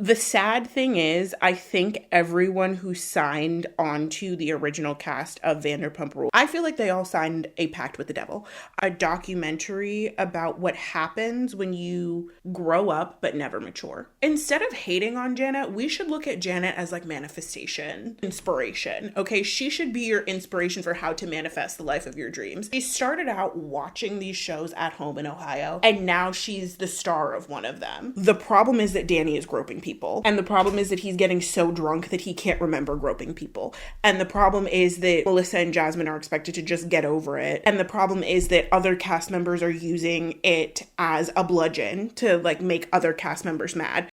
The sad thing is, I think everyone who signed onto the original cast of Vanderpump Rules, I feel like they all signed a pact with the devil. A documentary about what happens when you grow up but never mature. Instead of hating on Janet, we should look at Janet as like manifestation, inspiration. Okay, she should be your inspiration for how to manifest the life of your dreams. She started out watching these shows at home in Ohio, and now she's the star of one of them. The problem is that Danny is groping people. And the problem is that he's getting so drunk that he can't remember groping people. And the problem is that Melissa and Jasmine are expected to just get over it. And the problem is that other cast members are using it as a bludgeon to like make other cast members mad.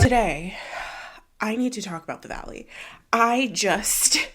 Today, I need to talk about the Valley.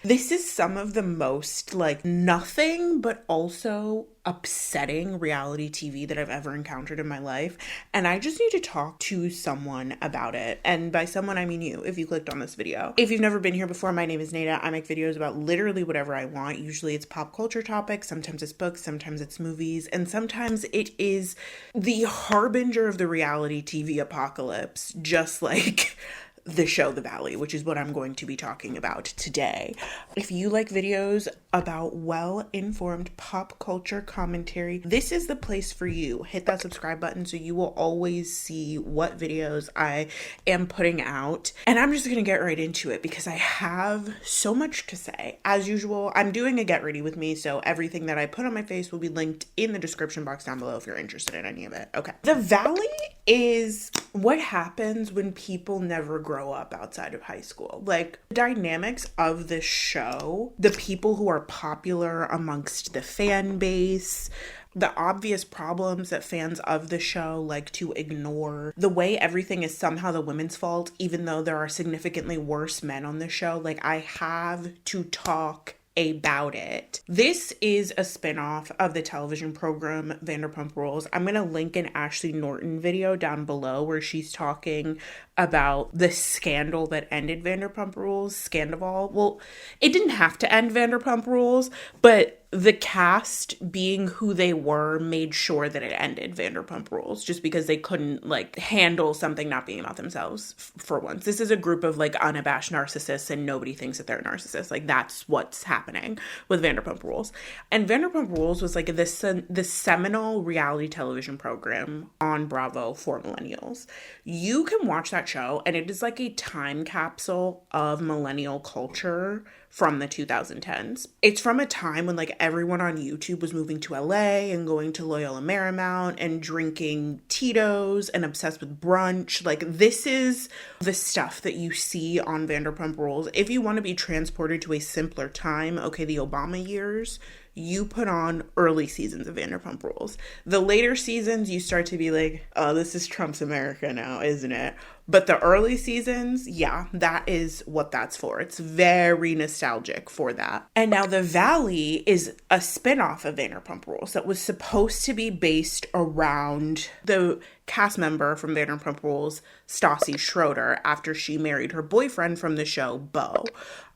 This is some of the most like nothing but also upsetting reality TV that I've ever encountered in my life. And I just need to talk to someone about it. And by someone, I mean you, if you clicked on this video. If you've never been here before, my name is Neida. I make videos about literally whatever I want. Usually it's pop culture topics, sometimes it's books, sometimes it's movies, and sometimes it is the harbinger of the reality TV apocalypse, just like the show The Valley, which is what I'm going to be talking about today. If you like videos about well-informed pop culture commentary, this is the place for you. Hit that subscribe button so you will always see what videos I am putting out. And I'm just going to get right into it because I have so much to say. As usual, I'm doing a get ready with me, so everything that I put on my face will be linked in the description box down below if you're interested in any of it. Okay. The Valley is what happens when people never grow up outside of high school. Like, the dynamics of this show, the people who are popular amongst the fan base, the obvious problems that fans of the show like to ignore, the way everything is somehow the women's fault, even though there are significantly worse men on the show. Like, I have to talk about it. This is a spinoff of the television program Vanderpump Rules. I'm going to link an Ashley Norton video down below where she's talking about the scandal that ended Vanderpump Rules. Scandival. Well, it didn't have to end Vanderpump Rules, but the cast being who they were made sure that it ended Vanderpump Rules just because they couldn't like handle something not being about themselves for once. This is a group of like unabashed narcissists and nobody thinks that they're narcissists. Like that's what's happening with Vanderpump Rules. And Vanderpump Rules was like this seminal reality television program on Bravo for millennials. You can watch that show and it is like a time capsule of millennial culture from the 2010s. It's from a time when like everyone on YouTube was moving to LA and going to Loyola Marymount and drinking Tito's and obsessed with brunch. Like this is the stuff that you see on Vanderpump Rules. If you want to be transported to a simpler time, okay, the Obama years, you put on early seasons of Vanderpump Rules. The later seasons, you start to be like, oh, this is Trump's America now, isn't it? But the early seasons, yeah, that is what that's for. It's very nostalgic for that. And now The Valley is a spinoff of Vanderpump Rules that was supposed to be based around the cast member from Vanderpump Rules, Stassi Schroeder, after she married her boyfriend from the show, Beau.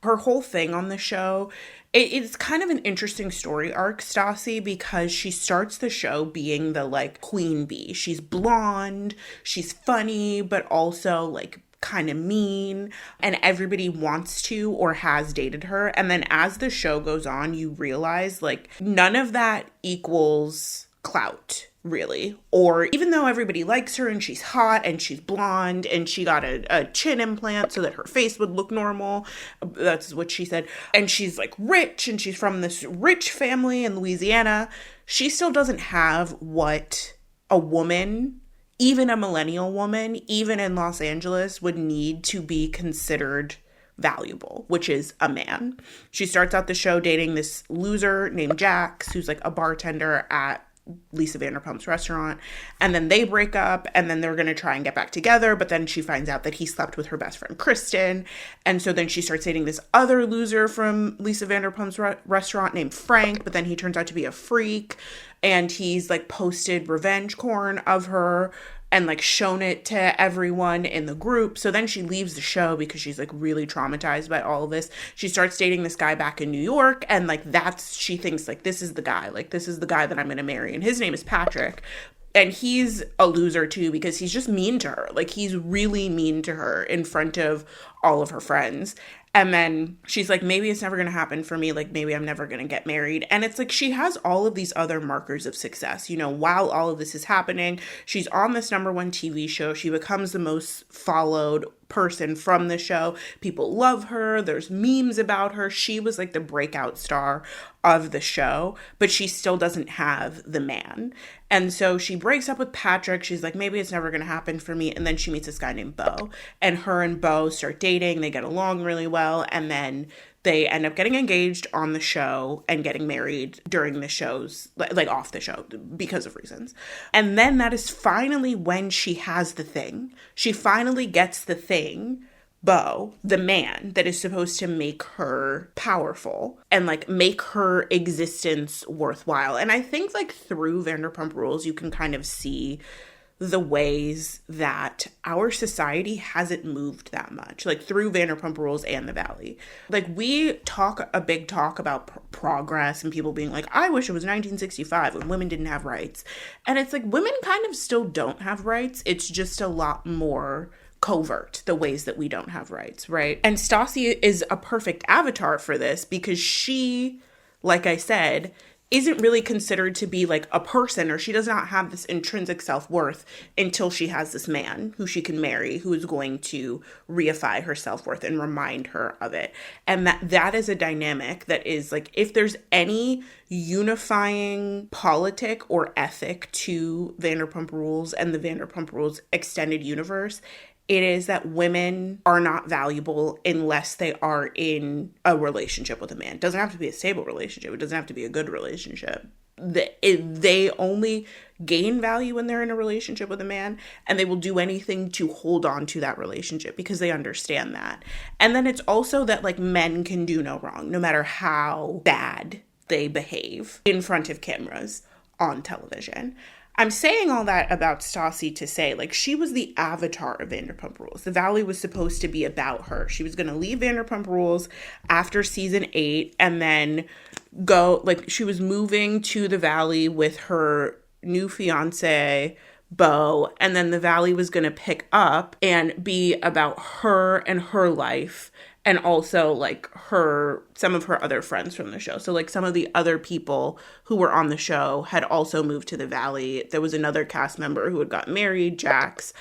Her whole thing on the show, it's kind of an interesting story arc, Stassi, because she starts the show being the like queen bee. She's blonde, she's funny, but also like kind of mean, and everybody wants to or has dated her. And then as the show goes on, you realize like none of that equals clout, really. Or even though everybody likes her and she's hot and she's blonde and she got a chin implant so that her face would look normal, that's what she said, and she's like rich and she's from this rich family in Louisiana, she still doesn't have what a woman, even a millennial woman, even in Los Angeles, would need to be considered valuable, which is a man. She starts out the show dating this loser named Jax, who's like a bartender at Lisa Vanderpump's restaurant, and then they break up, and then they're going to try and get back together, but then she finds out that he slept with her best friend Kristen, and so then she starts dating this other loser from Lisa Vanderpump's restaurant named Frank, but then he turns out to be a freak, and he's like posted revenge porn of her, and like shown it to everyone in the group. So then she leaves the show because she's like really traumatized by all of this. She starts dating this guy back in New York, and like she thinks like this is the guy that I'm going to marry, and his name is Patrick. And he's a loser too because he's just mean to her. Like he's really mean to her in front of all of her friends. And then she's like, maybe it's never going to happen for me. Like, maybe I'm never going to get married. And it's like she has all of these other markers of success. You know, while all of this is happening, she's on this #1 TV show. She becomes the most followed person from the show. People love her. There's memes about her. She was like the breakout star of the show, but she still doesn't have the man. And so she breaks up with Patrick. She's like, maybe it's never going to happen for me. And then she meets this guy named Beau. And her and Beau start dating. They get along really well. And then they end up getting engaged on the show and getting married during the shows, like off the show because of reasons. And then that is finally when she has the thing. She finally gets the thing, Beau, the man that is supposed to make her powerful and like make her existence worthwhile. And I think like through Vanderpump Rules, you can kind of see the ways that our society hasn't moved that much, like through Vanderpump Rules and the Valley. Like we talk a big talk about progress and people being like, I wish it was 1965 when women didn't have rights. And it's like women kind of still don't have rights. It's just a lot more covert, the ways that we don't have rights, right? And Stassi is a perfect avatar for this because she, like I said, isn't really considered to be like a person, or she does not have this intrinsic self-worth until she has this man who she can marry, who is going to reify her self-worth and remind her of it. And that is a dynamic that is like, if there's any unifying politic or ethic to Vanderpump Rules and the Vanderpump Rules extended universe, it is that women are not valuable unless they are in a relationship with a man. It doesn't have to be a stable relationship. It doesn't have to be a good relationship. They only gain value when they're in a relationship with a man, and they will do anything to hold on to that relationship because they understand that. And then it's also that like men can do no wrong, no matter how bad they behave in front of cameras on television. I'm saying all that about Stassi to say, like, she was the avatar of Vanderpump Rules. The Valley was supposed to be about her. She was going to leave Vanderpump Rules after season 8 and then go, like, she was moving to the Valley with her new fiance, Beau, and then the Valley was going to pick up and be about her and her life. And also, like, some of her other friends from the show. So, like, some of the other people who were on the show had also moved to the Valley. There was another cast member who had gotten married, Jax.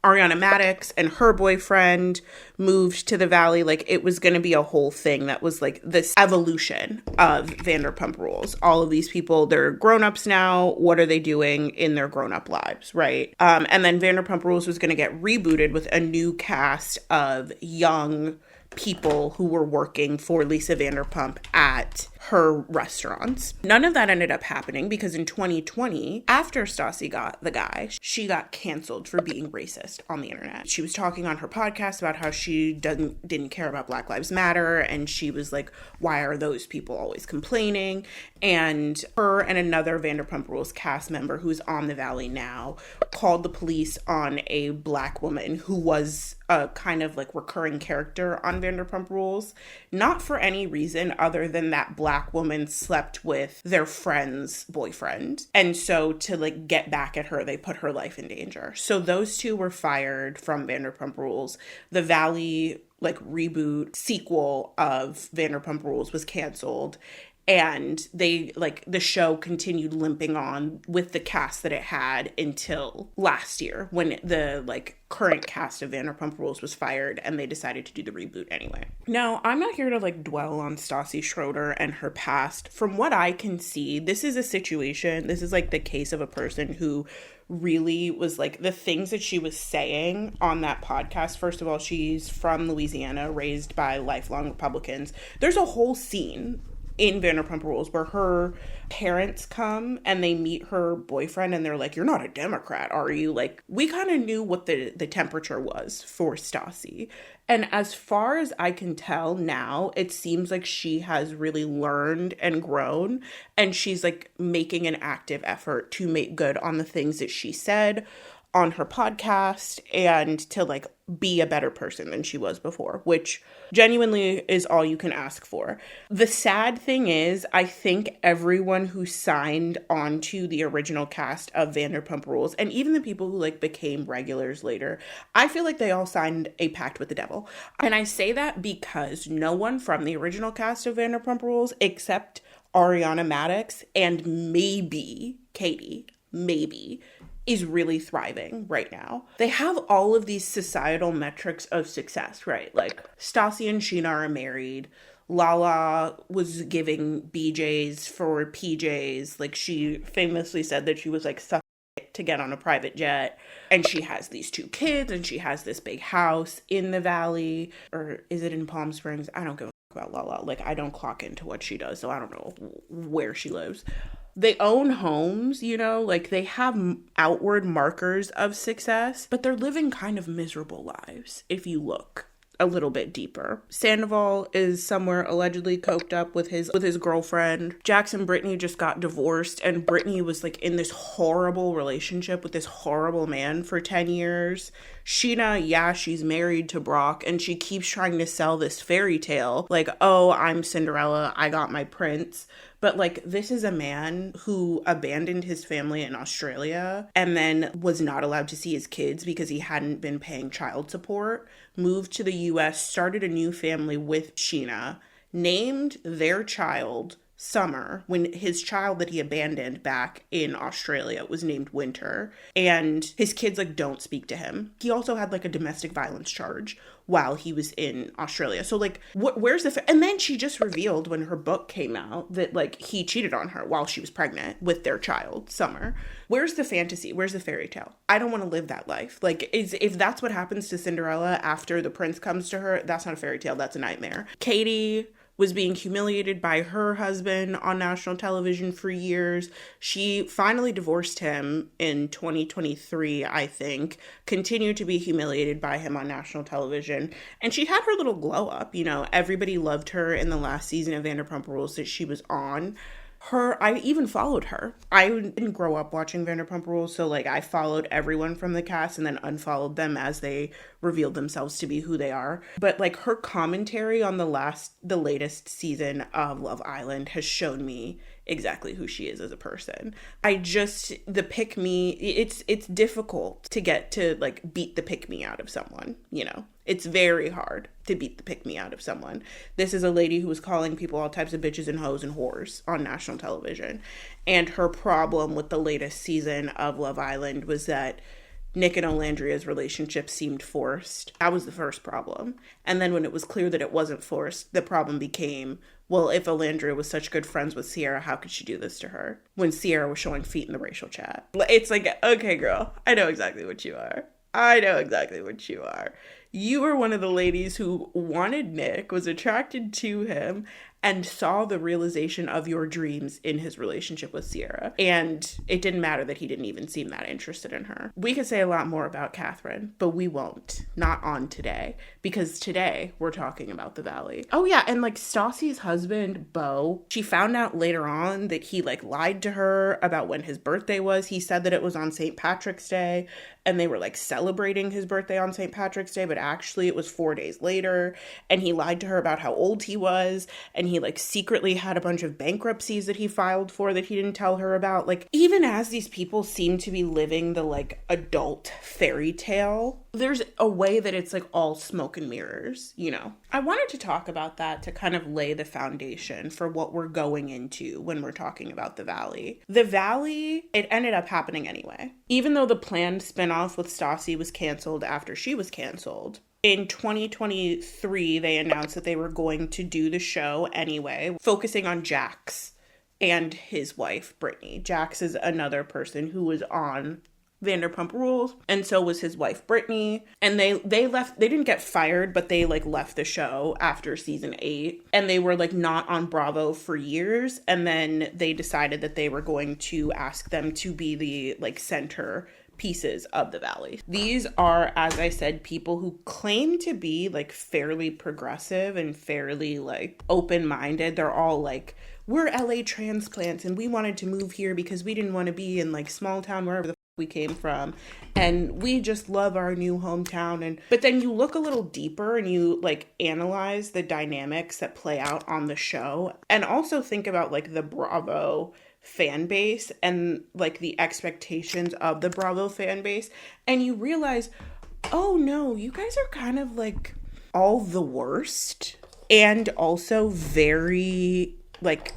Ariana Madix and her boyfriend moved to the Valley. Like, it was going to be a whole thing that was, like, this evolution of Vanderpump Rules. All of these people, they're grown-ups now. What are they doing in their grown-up lives, right? And then Vanderpump Rules was going to get rebooted with a new cast of young people who were working for Lisa Vanderpump at her restaurants. None of that ended up happening because in 2020, after Stassi got the guy, she got canceled for being racist on the internet. She was talking on her podcast about how she didn't care about Black Lives Matter, and she was like, why are those people always complaining? And her and another Vanderpump Rules cast member who's on the Valley now called the police on a Black woman who was a kind of like recurring character on Vanderpump Rules, not for any reason other than that Black woman slept with their friend's boyfriend. And so to like get back at her, they put her life in danger. So those two were fired from Vanderpump Rules. The Valley like reboot sequel of Vanderpump Rules was canceled. And they, like, the show continued limping on with the cast that it had until last year when the, like, current cast of Vanderpump Rules was fired and they decided to do the reboot anyway. Now, I'm not here to, like, dwell on Stassi Schroeder and her past. From what I can see, this is like, the case of a person who really was, like, the things that she was saying on that podcast. First of all, she's from Louisiana, raised by lifelong Republicans. There's a whole scene in Vanderpump Rules where her parents come and they meet her boyfriend and they're like, you're not a Democrat, are you? Like, we kind of knew what the temperature was for Stassi. And as far as I can tell now, it seems like she has really learned and grown, and she's like making an active effort to make good on the things that she said. on her podcast and to like be a better person than she was before, which genuinely is all you can ask for. The sad thing is, I think everyone who signed onto the original cast of Vanderpump Rules, and even the people who like became regulars later, I feel like they all signed a pact with the devil. And I say that because no one from the original cast of Vanderpump Rules, except Ariana Madix and maybe Katie, maybe, is really thriving right now. They have all of these societal metrics of success, right? Like Stassi and Sheena are married. Lala was giving BJs for PJs. Like she famously said that she was like sucking it to get on a private jet. And she has these 2 kids and she has this big house in the valley. Or is it in Palm Springs? I don't give a fuck about Lala. Like I don't clock into what she does, so I don't know where she lives. They own homes, you know, like they have outward markers of success, but they're living kind of miserable lives if you look a little bit deeper. Sandoval is somewhere allegedly coked up with his girlfriend. Jax and Britney just got divorced, and Britney was like in this horrible relationship with this horrible man for 10 years. Sheena, yeah, she's married to Brock, and she keeps trying to sell this fairy tale like, oh, I'm Cinderella, I got my prince. But like, this is a man who abandoned his family in Australia and then was not allowed to see his kids because he hadn't been paying child support, moved to the US, started a new family with Sheena, named their child Summer, when his child that he abandoned back in Australia was named Winter, and his kids like don't speak to him. He also had like a domestic violence charge while he was in Australia. So like, where's the and then she just revealed when her book came out that like he cheated on her while she was pregnant with their child, Summer. Where's the fantasy? Where's the fairy tale? I don't want to live that life. Like, if that's what happens to Cinderella after the prince comes to her, that's not a fairy tale, that's a nightmare. Katie was being humiliated by her husband on national television for years. She finally divorced him in 2023, I think, continued to be humiliated by him on national television. And she had her little glow up, you know, everybody loved her in the last season of Vanderpump Rules that she was on. I even followed her. I didn't grow up watching Vanderpump Rules, so like I followed everyone from the cast and then unfollowed them as they revealed themselves to be who they are. But like her commentary on the latest season of Love Island has shown me exactly who she is as a person. The pick me, it's difficult to get to like beat the pick me out of someone, you know. It's very hard to beat the pick me out of someone. This is a lady who was calling people all types of bitches and hoes and whores on national television. And her problem with the latest season of Love Island was that Nick and Olandria's relationship seemed forced. That was the first problem. And then when it was clear that it wasn't forced, the problem became, well, if Olandria was such good friends with Sierra, how could she do this to her? When Sierra was showing feet in the racial chat. It's like, okay, girl, I know exactly what you are. You were one of the ladies who wanted Nick, was attracted to him, and saw the realization of your dreams in his relationship with Sierra. And it didn't matter that he didn't even seem that interested in her. We could say a lot more about Catherine, but we won't. Not on today. Because today, we're talking about the Valley. Oh yeah, and like Stassi's husband, Beau, she found out later on that he like lied to her about when his birthday was. He said that it was on St. Patrick's Day, and they were like celebrating his birthday on St. Patrick's Day, but actually it was 4 days later. And he lied to her about how old he was, and he like secretly had a bunch of bankruptcies that he filed for that he didn't tell her about. Like, even as these people seem to be living the like adult fairy tale, there's a way that it's like all smoke and mirrors, you know. I wanted to talk about that to kind of lay the foundation for what we're going into when we're talking about the Valley. The Valley, it ended up happening anyway. Even though the planned spinoff with Stassi was canceled after she was canceled, in 2023, they announced that they were going to do the show anyway, focusing on Jax and his wife, Britney. Jax is another person who was on Vanderpump Rules, and so was his wife, Britney. And they left, they didn't get fired, but they like left the show after season 8. And they were like not on Bravo for years. And then they decided that they were going to ask them to be the like center pieces of the Valley. These are, as I said, people who claim to be like fairly progressive and fairly like open-minded. They're all like, we're LA transplants and we wanted to move here because we didn't want to be in like small town wherever the we came from, and we just love our new hometown. But then you look a little deeper and you like analyze the dynamics that play out on the show, and also think about like the Bravo fan base and like the expectations of the Bravo fan base, and you realize, oh no, you guys are kind of like all the worst, and also very like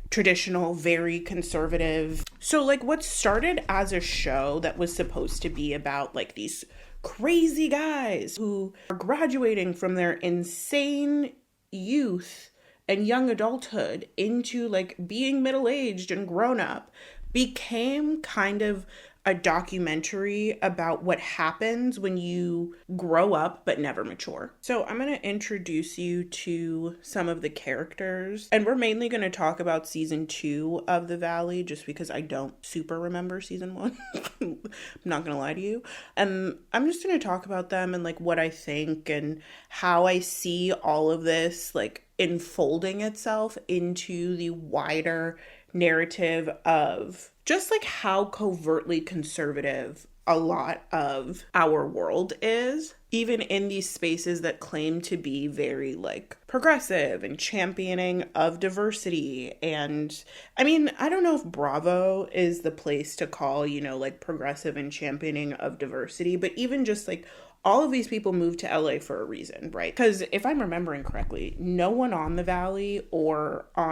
traditional, very conservative. So like what started as a show that was supposed to be about like these crazy guys who are graduating from their insane youth and young adulthood into like being middle-aged and grown up, became kind of a documentary about what happens when you grow up but never mature. So I'm going to introduce you to some of the characters, and we're mainly going to talk about season 2 of The Valley just because I don't super remember season 1. I'm not going to lie to you. And I'm just going to talk about them and like what I think and how I see all of this like enfolding itself into the wider narrative of just like how covertly conservative a lot of our world is, even in these spaces that claim to be very like progressive and championing of diversity. And I mean, I don't know if Bravo is the place to call, you know, like progressive and championing of diversity, but even just like all of these people moved to LA for a reason, right? Because if I'm remembering correctly, no one on The Valley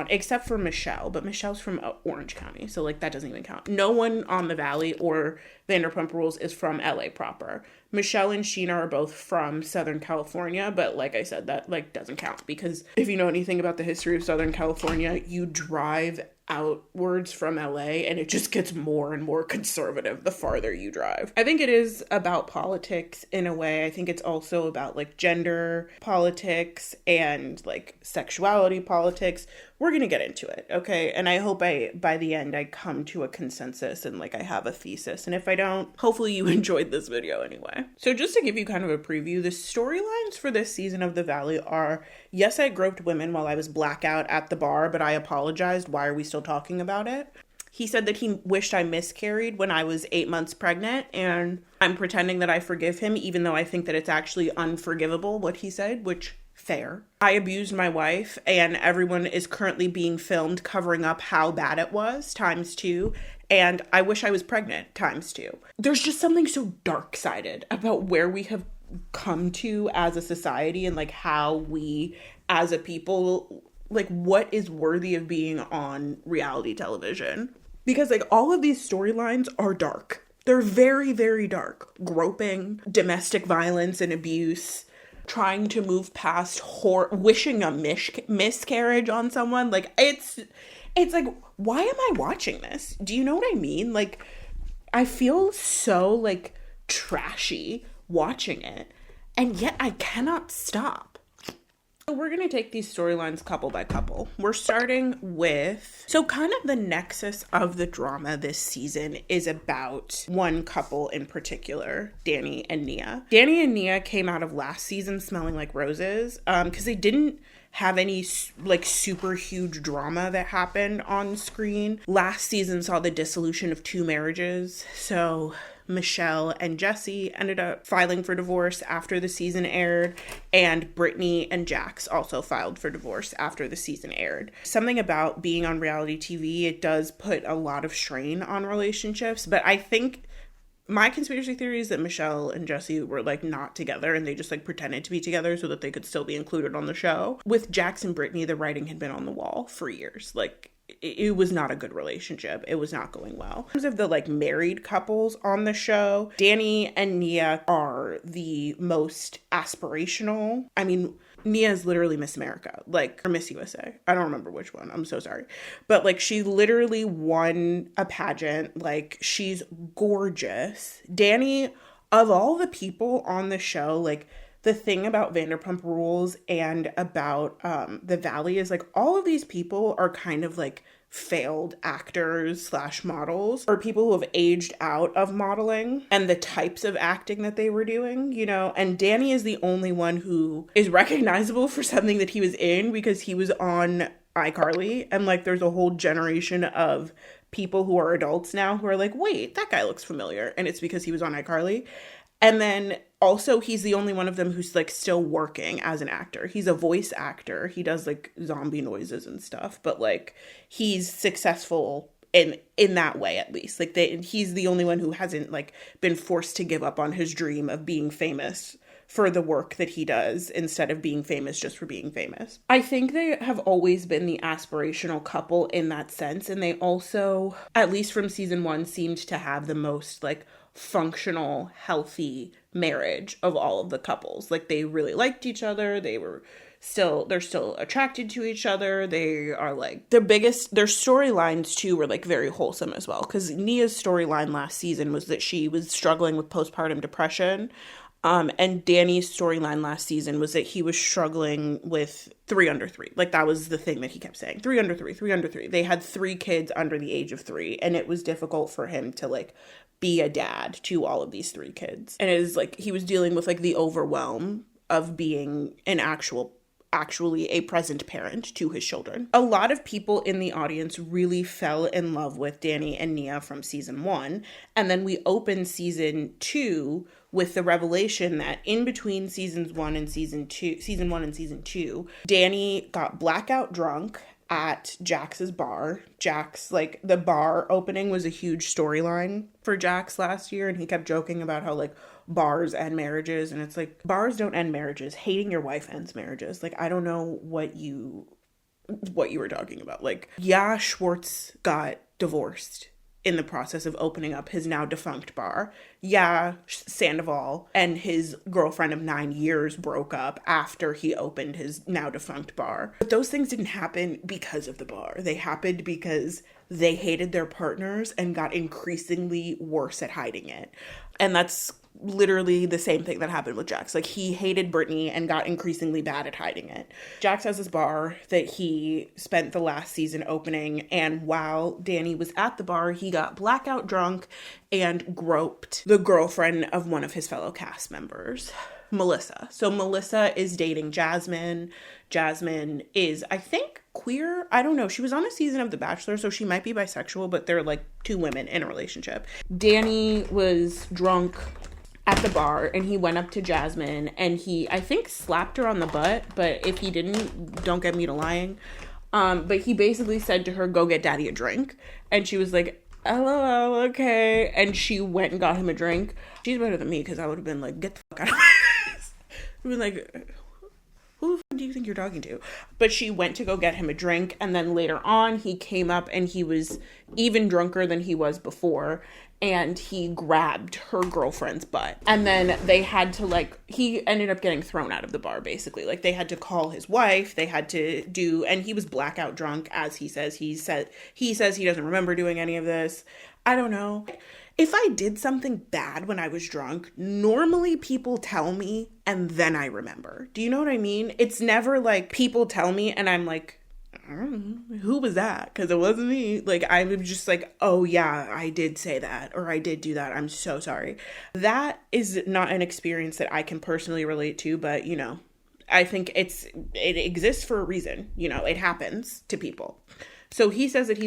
except for Michelle, but Michelle's from Orange County, so like that doesn't even count. No one on The Valley or Vanderpump Rules is from LA proper. Michelle and Sheena are both from Southern California, but like I said, that like doesn't count, because if you know anything about the history of Southern California, you drive outwards from LA and it just gets more and more conservative the farther you drive. I think it is about politics in a way. I think it's also about like gender politics and like sexuality politics. We're gonna get into it, okay? And I hope by the end I come to a consensus and like I have a thesis. And if I don't, hopefully you enjoyed this video anyway. So just to give you kind of a preview, the storylines for this season of The Valley are, yes, I groped women while I was blackout at the bar, but I apologized. Why are we still talking about it? He said that he wished I miscarried when I was 8 months pregnant, and I'm pretending that I forgive him, even though I think that it's actually unforgivable what he said, which fair. I abused my wife, and everyone is currently being filmed covering up how bad it was, ×2. And I wish I was pregnant, ×2. There's just something so dark-sided about where we have come to as a society and like how we as a people, like what is worthy of being on reality television. Because like all of these storylines are dark. They're very, very dark. Groping, domestic violence and abuse, trying to move past wishing a miscarriage on someone. Like it's like, why am I watching this? Do you know what I mean? Like I feel so like trashy watching it, and yet I cannot stop. So we're going to take these storylines couple by couple. We're starting with, so kind of the nexus of the drama this season is about one couple in particular, Danny and Nia. Danny and Nia came out of last season smelling like roses because they didn't have any like super huge drama that happened on screen. Last season saw the dissolution of 2 marriages, so Michelle and Jesse ended up filing for divorce after the season aired, and Britney and Jax also filed for divorce after the season aired. Something about being on reality TV, it does put a lot of strain on relationships, but I think my conspiracy theory is that Michelle and Jesse were like not together and they just like pretended to be together so that they could still be included on the show. With Jax and Britney, the writing had been on the wall for years. Like it was not a good relationship. It was not going well. In terms of the like married couples on the show, Danny and Nia are the most aspirational. I mean, Nia is literally Miss America, like, or Miss USA. I don't remember which one. I'm so sorry. But like she literally won a pageant. Like she's gorgeous. Danny, of all the people on the show, like the thing about Vanderpump Rules and about The Valley is like all of these people are kind of like failed actors / models, or people who have aged out of modeling and the types of acting that they were doing, you know. And Danny is the only one who is recognizable for something that he was in, because he was on iCarly, and like there's a whole generation of people who are adults now who are like, wait, that guy looks familiar. And it's because he was on iCarly. And then also he's the only one of them who's like still working as an actor. He's a voice actor. He does like zombie noises and stuff, but like he's successful in that way, at least. Like he's the only one who hasn't like been forced to give up on his dream of being famous for the work that he does instead of being famous just for being famous. I think they have always been the aspirational couple in that sense, and they also, at least from season 1, seemed to have the most like functional, healthy marriage of all of the couples. Like they really liked each other. They're still attracted to each other. They are like their storylines too were like very wholesome as well. Because Nia's storyline last season was that she was struggling with postpartum depression. And Danny's storyline last season was that he was struggling with 3 under 3. Like that was the thing that he kept saying. 3 under 3, 3 under 3. They had 3 kids under the age of 3. And it was difficult for him to like be a dad to all of these 3 kids. And it is like he was dealing with like the overwhelm of being actually a present parent to his children. A lot of people in the audience really fell in love with Danny and Nia from season 1. And then we opened season 2 with the revelation that in between season 1 and season 2, Danny got blackout drunk at Jax's bar. Jax, like, the bar opening was a huge storyline for Jax last year, and he kept joking about how, like, bars end marriages, and it's like, bars don't end marriages. Hating your wife ends marriages. Like, I don't know what you were talking about. Like, yeah, Schwartz got divorced in the process of opening up his now defunct bar. Yeah, Sandoval and his girlfriend of 9 years broke up after he opened his now defunct bar. But those things didn't happen because of the bar. They happened because they hated their partners and got increasingly worse at hiding it. And that's literally the same thing that happened with Jax. Like, he hated Britney and got increasingly bad at hiding it. Jax has this bar that he spent the last season opening, and while Danny was at the bar, he got blackout drunk and groped the girlfriend of one of his fellow cast members, Melissa. So Melissa is dating Jasmine. Jasmine is, I think, queer. I don't know. She was on a season of The Bachelor, so she might be bisexual, but they're like 2 women in a relationship. Danny was drunk at the bar, and he went up to Jasmine, and he, I think, slapped her on the butt, but if he didn't, don't get me to lying. But he basically said to her, go get daddy a drink. And she was like, LOL, okay. And she went and got him a drink. She's better than me, because I would have been like, get the fuck out of my face. I've been like, who the fuck do you think you're talking to? But she went to go get him a drink, and then later on, he came up, and he was even drunker than he was before, and he grabbed her girlfriend's butt. And then they had to, like, he ended up getting thrown out of the bar, basically. Like, they had to call his wife, they had to do, and he was blackout drunk, as he says. He says he doesn't remember doing any of this. I don't know. If I did something bad when I was drunk, normally people tell me, and then I remember. Do you know what I mean? It's never like people tell me, and I'm like, who was that? Because it wasn't me. Like, I'm just like, oh yeah, I did say that, or I did do that. I'm so sorry. That is not an experience that I can personally relate to, but you know, I think it exists for a reason. You know, it happens to people. So he says that he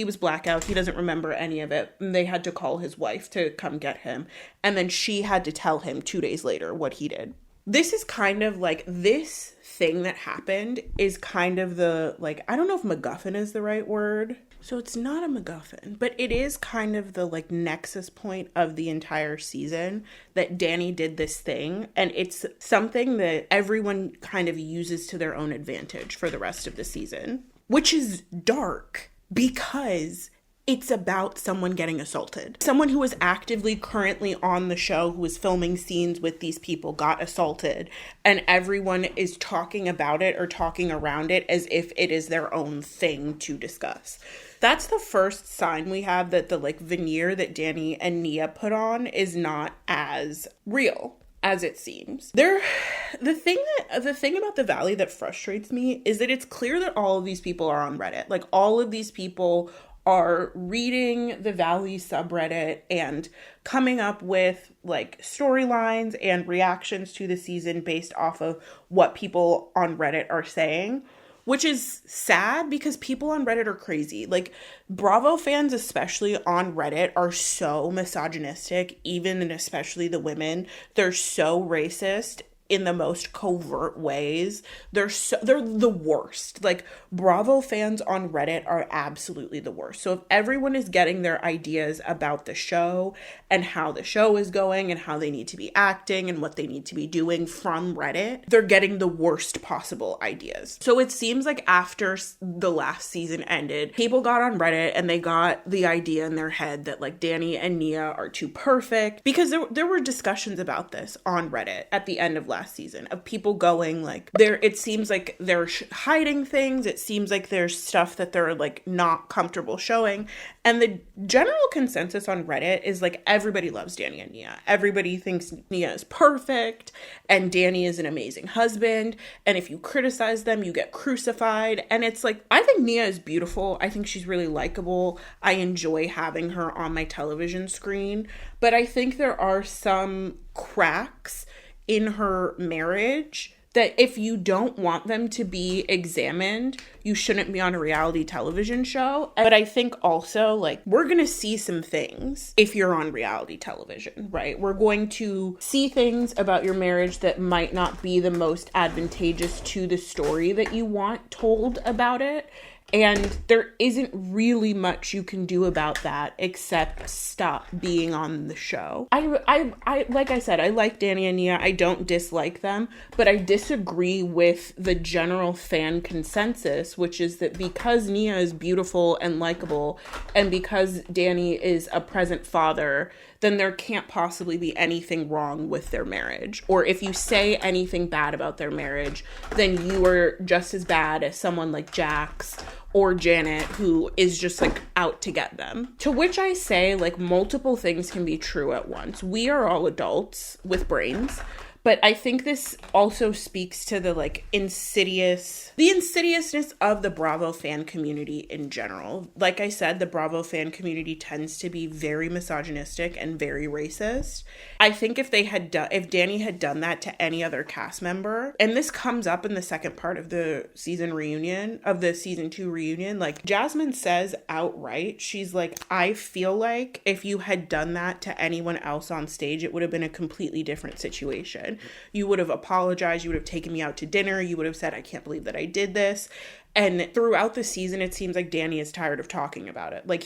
was blackout. He doesn't remember any of it. And they had to call his wife to come get him. And then she had to tell him 2 days later what he did. This is kind of like, this thing that happened is kind of the, like, I don't know if MacGuffin is the right word. So it's not a MacGuffin, but it is kind of the, like, nexus point of the entire season that Danny did this thing. And it's something that everyone kind of uses to their own advantage for the rest of the season, which is dark because it's about someone getting assaulted. Someone who is actively currently on the show, who is filming scenes with these people, got assaulted, and everyone is talking about it or talking around it as if it is their own thing to discuss. That's the first sign we have that the, like, veneer that Danny and Nia put on is not as real as it seems. The thing about the Valley that frustrates me is that it's clear that all of these people are on Reddit. Like, all of these people are reading the Valley subreddit and coming up with, like, storylines and reactions to the season based off of what people on Reddit are saying. which is sad because people on Reddit are crazy. Like, Bravo fans, especially on Reddit, are so misogynistic, even and especially the women. They're so racist in the most covert ways. They're the worst. Like, Bravo fans on Reddit are absolutely the worst. So if everyone is getting their ideas about the show and how the show is going and how they need to be acting and what they need to be doing from Reddit, they're getting the worst possible ideas. So it seems like after the last season ended, people got on Reddit and they got the idea in their head that like Danny and Nia are too perfect, because there were discussions about this on Reddit at the end of last season of people going like, it seems like they're hiding things. It seems like there's stuff that they're like not comfortable showing. And the general consensus on Reddit is like, everybody loves Danny and Nia. Everybody thinks Nia is perfect and Danny is an amazing husband. And if you criticize them, you get crucified. And it's like, I think Nia is beautiful. I think she's really likable. I enjoy having her on my television screen. But I think there are some cracks in her marriage that if you don't want them to be examined, you shouldn't be on a reality television show. But I think also, like, we're going to see some things if you're on reality television, right? We're going to see things about your marriage that might not be the most advantageous to the story that you want told about it. And there isn't really much you can do about that except stop being on the show. I like I said, I like Danny and Nia. I don't dislike them, but I disagree with the general fan consensus, which is that because Nia is beautiful and likable, and because Danny is a present father, then there can't possibly be anything wrong with their marriage. Or if you say anything bad about their marriage, then you are just as bad as someone like Jax or Janet, who is just like out to get them. To which I say, like, multiple things can be true at once. We are all adults with brains. But I think this also speaks to the insidiousness of the Bravo fan community in general. Like I said, the Bravo fan community tends to be very misogynistic and very racist. I think if Danny had done that to any other cast member, and this comes up in the second part of the season 2 reunion, like Jasmine says outright, she's like, I feel like if you had done that to anyone else on stage, it would have been a completely different situation. You would have apologized. You would have taken me out to dinner. You would have said, I can't believe that I did this. And throughout the season, it seems like Danny is tired of talking about it. Like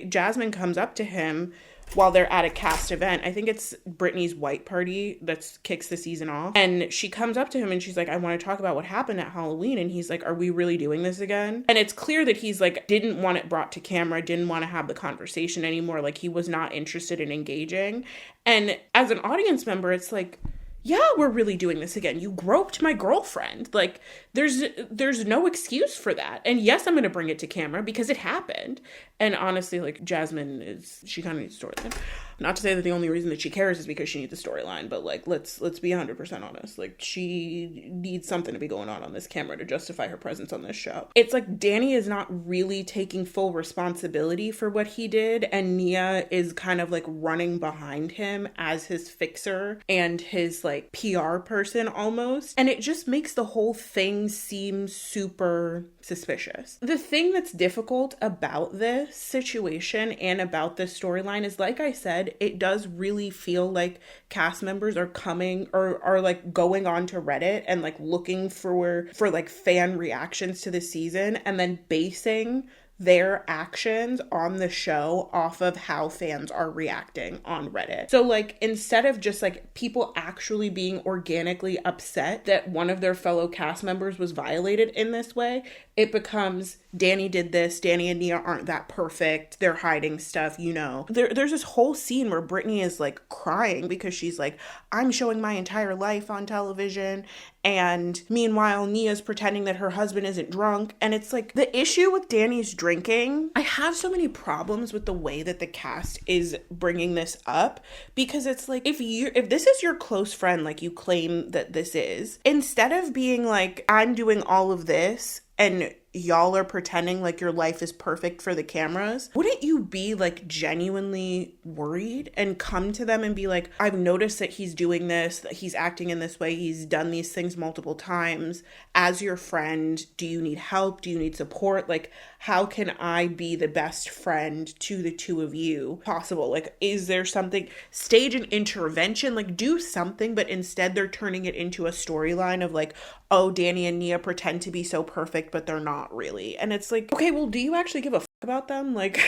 Jasmine comes up to him while they're at a cast event. I think it's Britney's white party that kicks the season off. And she comes up to him and she's like, I want to talk about what happened at Halloween. And he's like, are we really doing this again? And it's clear that he's like, didn't want it brought to camera, didn't want to have the conversation anymore. Like, he was not interested in engaging. And as an audience member, it's like, yeah, we're really doing this again. You groped my girlfriend. Like, there's no excuse for that. And yes, I'm going to bring it to camera because it happened. And honestly, like, Jasmine she kind of needs a storyline. Not to say that the only reason that she cares is because she needs a storyline, but like, let's be 100% honest. Like, she needs something to be going on this camera to justify her presence on this show. It's like Danny is not really taking full responsibility for what he did, and Nia is kind of like running behind him as his fixer and his like PR person almost. And it just makes the whole thing seem super suspicious. The thing that's difficult about this situation and about this storyline is, like I said, it does really feel like cast members are coming or are like going on to Reddit and like looking for like fan reactions to the season and then basing their actions on the show off of how fans are reacting on Reddit. So like, instead of just like people actually being organically upset that one of their fellow cast members was violated in this way, it becomes Danny did this, Danny and Nia aren't that perfect, they're hiding stuff, you know. There's this whole scene where Britney is like crying because she's like, I'm showing my entire life on television, and meanwhile Nia's pretending that her husband isn't drunk. And it's like, the issue with Danny's drinking, I have so many problems with the way that the cast is bringing this up, because it's like, if this is your close friend like you claim that this is, instead of being like, I'm doing all of this and y'all are pretending like your life is perfect for the cameras, wouldn't you be like genuinely worried and come to them and be like, I've noticed that he's doing this, that he's acting in this way, he's done these things multiple times. As your friend, do you need help? Do you need support? Like, how can I be the best friend to the two of you possible? Like, is there something, stage an intervention, like do something, but instead they're turning it into a storyline of like, oh, Danny and Nia pretend to be so perfect, but they're not really. And it's like, okay, well, do you actually give a about them? Like,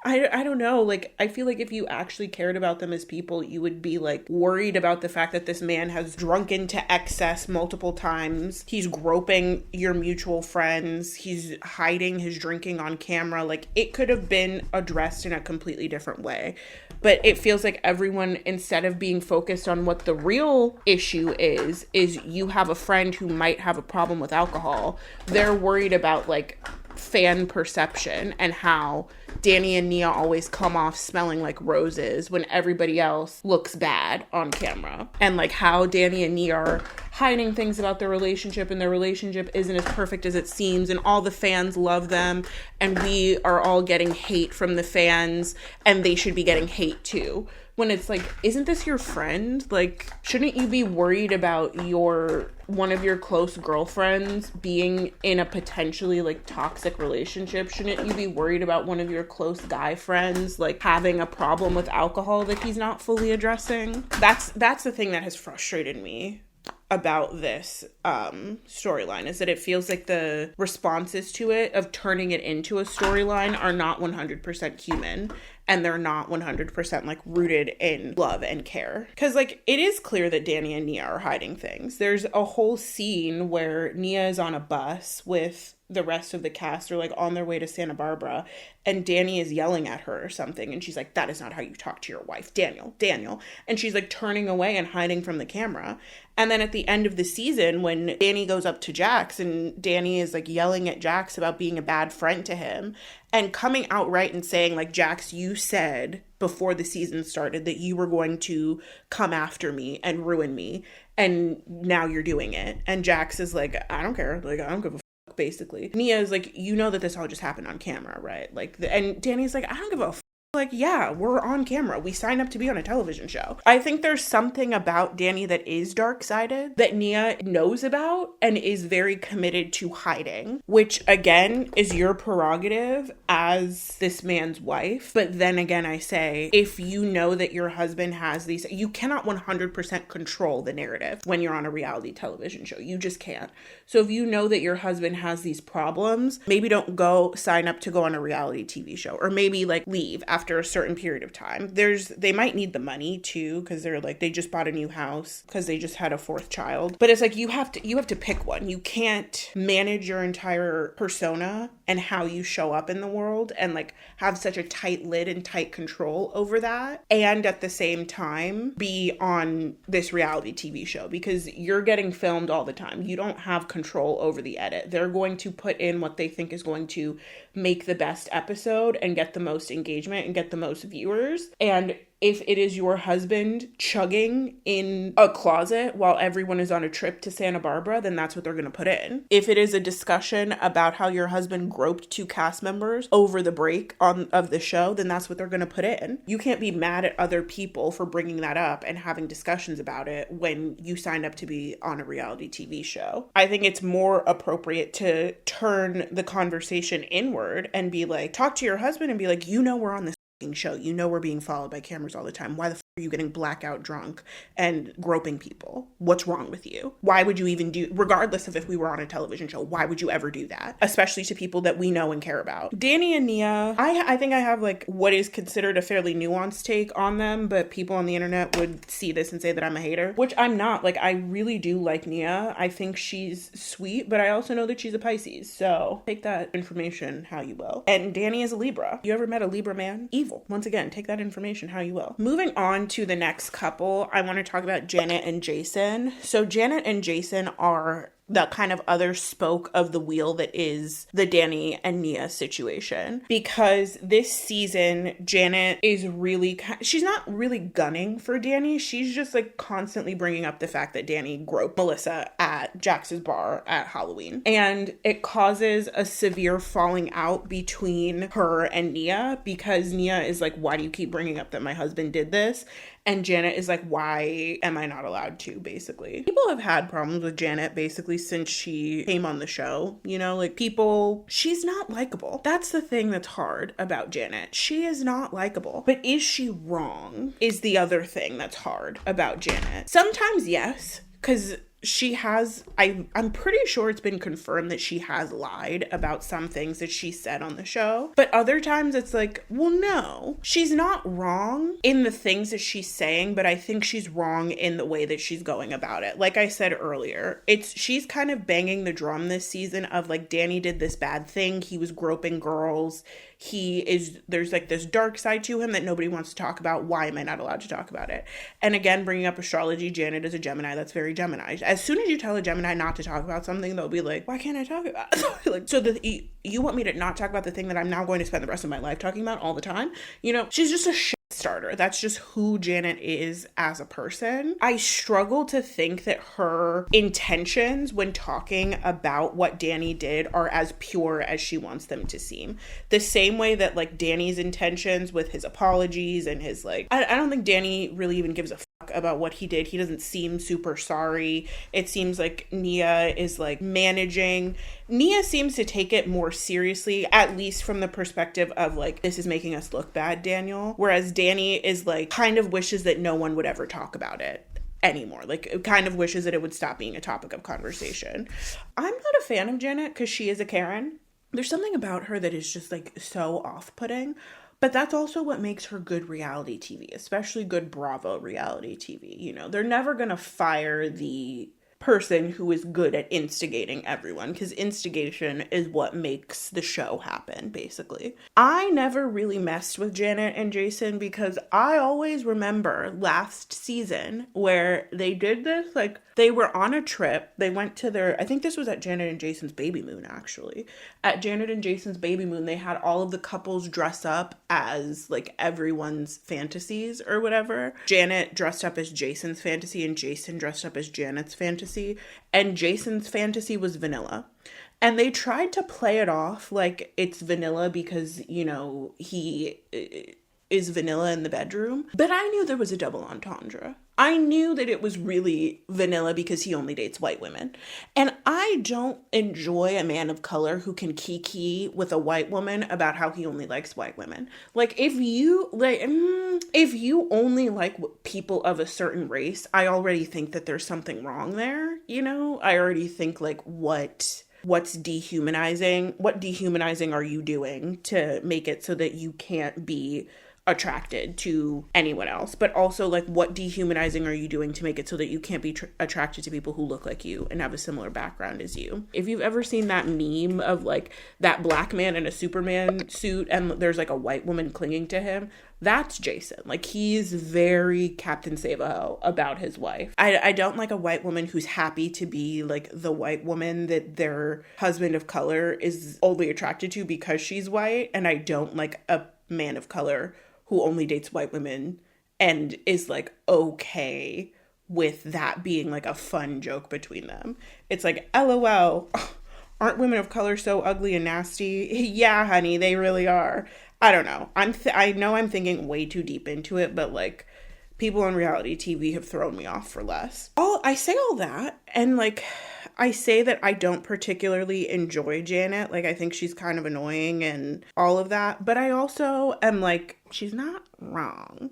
I don't know. Like, I feel like if you actually cared about them as people, you would be like worried about the fact that this man has drunken to excess multiple times. He's groping your mutual friends. He's hiding his drinking on camera. Like, it could have been addressed in a completely different way. But it feels like everyone, instead of being focused on what the real issue is you have a friend who might have a problem with alcohol. They're worried about like fan perception and how Danny and Nia always come off smelling like roses when everybody else looks bad on camera, and like how Danny and Nia are hiding things about their relationship and their relationship isn't as perfect as it seems, and all the fans love them and we are all getting hate from the fans and they should be getting hate too. When it's like, isn't this your friend? Like, shouldn't you be worried about one of your close girlfriends being in a potentially like toxic relationship? Shouldn't you be worried about one of your close guy friends like having a problem with alcohol that he's not fully addressing? That's the thing that has frustrated me about this storyline, is that it feels like the responses to it of turning it into a storyline are not 100% human, and they're not 100% like rooted in love and care. Because like, it is clear that Danny and Nia are hiding things. There's a whole scene where Nia is on a bus with the rest of the cast, are like on their way to Santa Barbara, and Danny is yelling at her or something, and she's like, that is not how you talk to your wife, Daniel, and she's like turning away and hiding from the camera. And then at the end of the season, when Danny goes up to Jax and Danny is like yelling at Jax about being a bad friend to him and coming out right and saying like, Jax, you said before the season started that you were going to come after me and ruin me, and now you're doing it. And Jax is like, I don't care, like I don't give a basically. Nia is like, you know that this all just happened on camera, right? Like, and Danny's like, I don't give a like, yeah, we're on camera. We signed up to be on a television show. I think there's something about Danny that is dark-sided that Nia knows about and is very committed to hiding, which again is your prerogative as this man's wife. But then again, I say, if you know that your husband has these, you cannot 100% control the narrative when you're on a reality television show. You just can't. So if you know that your husband has these problems, maybe don't go sign up to go on a reality TV show, or maybe like leave after a certain period of time. They might need the money too, because they're like, they just bought a new house because they just had a fourth child. But it's like, you have to pick one. You can't manage your entire persona and how you show up in the world and like have such a tight lid and tight control over that, and at the same time be on this reality TV show, because you're getting filmed all the time. You don't have control over the edit. They're going to put in what they think is going to make the best episode and get the most engagement and get the most viewers. And if it is your husband chugging in a closet while everyone is on a trip to Santa Barbara, then that's what they're going to put in. If it is a discussion about how your husband groped two cast members over the break of the show, then that's what they're going to put in. You can't be mad at other people for bringing that up and having discussions about it when you signed up to be on a reality TV show. I think it's more appropriate to turn the conversation inward and be like, talk to your husband and be like, you know, we're on this show. You know, we're being followed by cameras all the time. Why the are you getting blackout drunk and groping people? What's wrong with you? Why would you even do, regardless of if we were on a television show, why would you ever do that? Especially to people that we know and care about. Danny and Nia, I think I have like what is considered a fairly nuanced take on them, but people on the internet would see this and say that I'm a hater, which I'm not. Like, I really do like Nia. I think she's sweet, but I also know that she's a Pisces. So take that information how you will. And Danny is a Libra. You ever met a Libra man? Evil. Once again, take that information how you will. Moving on to the next couple, I want to talk about Janet and Jason. So Janet and Jason are the kind of other spoke of the wheel that is the Danny and Nia situation. Because this season, Janet is really, she's not really gunning for Danny. She's just like constantly bringing up the fact that Danny groped Melissa at Jax's bar at Halloween. And it causes a severe falling out between her and Nia, because Nia is like, why do you keep bringing up that my husband did this? And Janet is like, why am I not allowed to, basically? People have had problems with Janet, basically, since she came on the show. You know, like, people, she's not likable. That's the thing that's hard about Janet. She is not likable. But is she wrong? Is the other thing that's hard about Janet. Sometimes, yes, because she has, I'm pretty sure it's been confirmed that she has lied about some things that she said on the show. But other times it's like, well, no, she's not wrong in the things that she's saying, but I think she's wrong in the way that she's going about it. Like I said earlier, she's kind of banging the drum this season of like, Danny did this bad thing. He was groping girls. There's like this dark side to him that nobody wants to talk about. Why am I not allowed to talk about it? And again, bringing up astrology, Janet is a Gemini. That's very Gemini. As soon as you tell a Gemini not to talk about something, they'll be like, why can't I talk about it? Like, so you want me to not talk about the thing that I'm now going to spend the rest of my life talking about all the time? You know, she's just a shit starter. That's just who Janet is as a person. I struggle to think that her intentions when talking about what Danny did are as pure as she wants them to seem. The same way that like Danny's intentions with his apologies and his like, I don't think Danny really even gives a fuck about what he did. He doesn't seem super sorry. It seems like Nia is like managing. Nia seems to take it more seriously, at least from the perspective of like, this is making us look bad, Daniel. Whereas Danny is like, kind of wishes that no one would ever talk about it anymore. Like, it kind of wishes that it would stop being a topic of conversation. I'm not a fan of Janet because she is a Karen. There's something about her that is just like so off-putting. But that's also what makes her good reality TV, especially good Bravo reality TV. You know, they're never going to fire the person who is good at instigating everyone, because instigation is what makes the show happen, basically. I never really messed with Janet and Jason because I always remember last season where they did this, like, they were on a trip. They went to I think this was at Janet and Jason's baby moon, actually. At Janet and Jason's baby moon, they had all of the couples dress up as, like, everyone's fantasies or whatever. Janet dressed up as Jason's fantasy and Jason dressed up as Janet's fantasy. And Jason's fantasy was vanilla. And they tried to play it off like it's vanilla because, you know, he is vanilla in the bedroom. But I knew there was a double entendre. I knew that it was really vanilla because he only dates white women. And I don't enjoy a man of color who can kiki with a white woman about how he only likes white women. Like, if you only like people of a certain race, I already think that there's something wrong there, you know? I already think, like, what's dehumanizing? What dehumanizing are you doing to make it so that you can't be attracted to anyone else? But also, like, what dehumanizing are you doing to make it so that you can't be attracted to people who look like you and have a similar background as you? If you've ever seen that meme of like that black man in a Superman suit and there's like a white woman clinging to him, that's Jason. Like, he's very Captain Save-A-Ho about his wife. I don't like a white woman who's happy to be like the white woman that their husband of color is only attracted to because she's white. And I don't like a man of color who only dates white women and is like okay with that being like a fun joke between them. It's like, LOL, aren't women of color so ugly and nasty? Yeah, honey, they really are. I don't know. I know I'm thinking way too deep into it, but like, people on reality TV have thrown me off for less. I say all that, and like, I say that I don't particularly enjoy Janet. Like, I think she's kind of annoying and all of that. But I also am like, she's not wrong.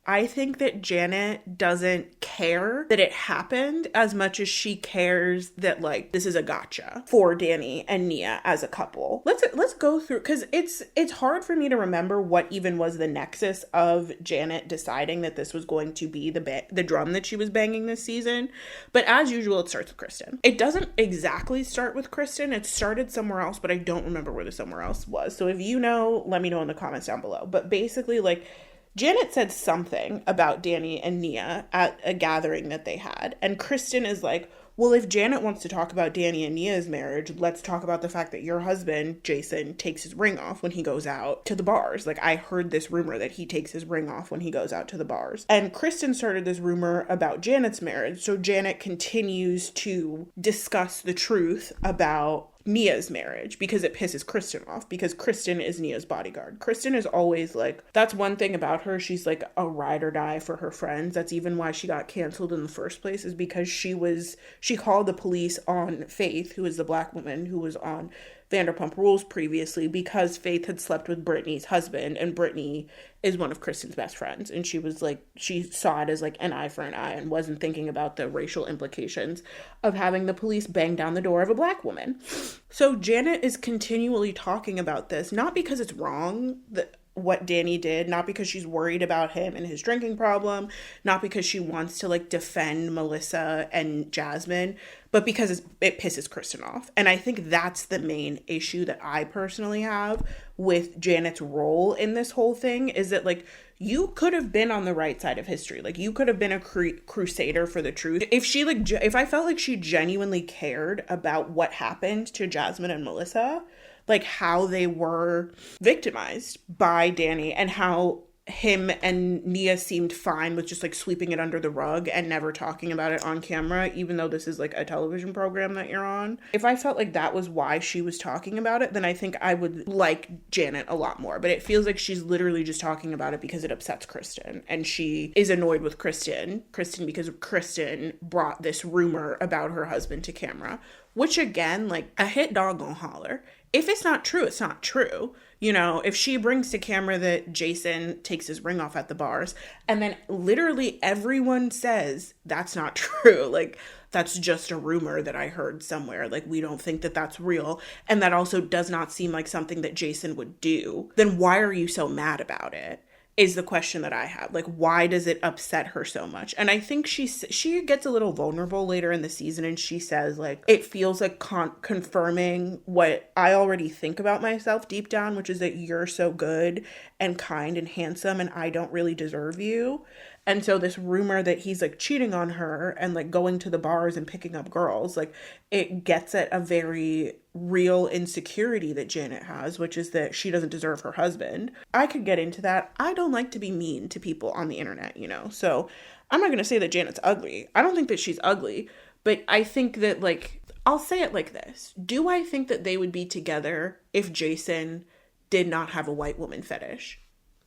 I think that Janet doesn't care that it happened as much as she cares that, like, this is a gotcha for Danny and Nia as a couple. Let's go through, because it's hard for me to remember what even was the nexus of Janet deciding that this was going to be the drum that she was banging this season. But as usual, it starts with Kristen. It doesn't exactly start with Kristen. It started somewhere else, but I don't remember where the somewhere else was. So if you know, let me know in the comments down below. But basically, like, Janet said something about Danny and Nia at a gathering that they had. And Kristen is like, well, if Janet wants to talk about Danny and Nia's marriage, let's talk about the fact that your husband, Jason, takes his ring off when he goes out to the bars. Like, I heard this rumor that he takes his ring off when he goes out to the bars. And Kristen started this rumor about Janet's marriage. So Janet continues to discuss the truth about Nia's marriage because it pisses Kristen off, because Kristen is Nia's bodyguard. Kristen is always like, that's one thing about her. She's like a ride or die for her friends. That's even why she got canceled in the first place, is because she called the police on Faith, who is the black woman who was on Vanderpump Rules previously, because Faith had slept with Britney's husband, and Britney is one of Kristen's best friends. And she was like, she saw it as like an eye for an eye and wasn't thinking about the racial implications of having the police bang down the door of a black woman. So Janet is continually talking about this, not because it's wrong, what Danny did, not because she's worried about him and his drinking problem, not because she wants to like defend Melissa and Jasmine, but because it pisses Kristen off. And I think that's the main issue that I personally have with Janet's role in this whole thing, is that like, you could have been on the right side of history. Like, you could have been a crusader for the truth. If I felt like she genuinely cared about what happened to Jasmine and Melissa, like how they were victimized by Danny, and how him and Nia seemed fine with just like sweeping it under the rug and never talking about it on camera, even though this is like a television program that you're on. If I felt like that was why she was talking about it, then I think I would like Janet a lot more. But it feels like she's literally just talking about it because it upsets Kristen, and she is annoyed with Kristen because Kristen brought this rumor about her husband to camera, which again, like, a hit dog gonna holler. If it's not true, it's not true. You know, if she brings to camera that Jason takes his ring off at the bars, and then literally everyone says that's not true, like, that's just a rumor that I heard somewhere, like, we don't think that that's real, and that also does not seem like something that Jason would do, then why are you so mad about it? Is the question that I have. Like, why does it upset her so much? And I think she gets a little vulnerable later in the season, and she says, like, it feels like confirming what I already think about myself deep down, which is that you're so good and kind and handsome, and I don't really deserve you. And so this rumor that he's like cheating on her and like going to the bars and picking up girls, like, it gets at a very real insecurity that Janet has, which is that she doesn't deserve her husband. I could get into that. I don't like to be mean to people on the internet, you know? So I'm not going to say that Janet's ugly. I don't think that she's ugly, but I think that, like, I'll say it like this. Do I think that they would be together if Jason did not have a white woman fetish?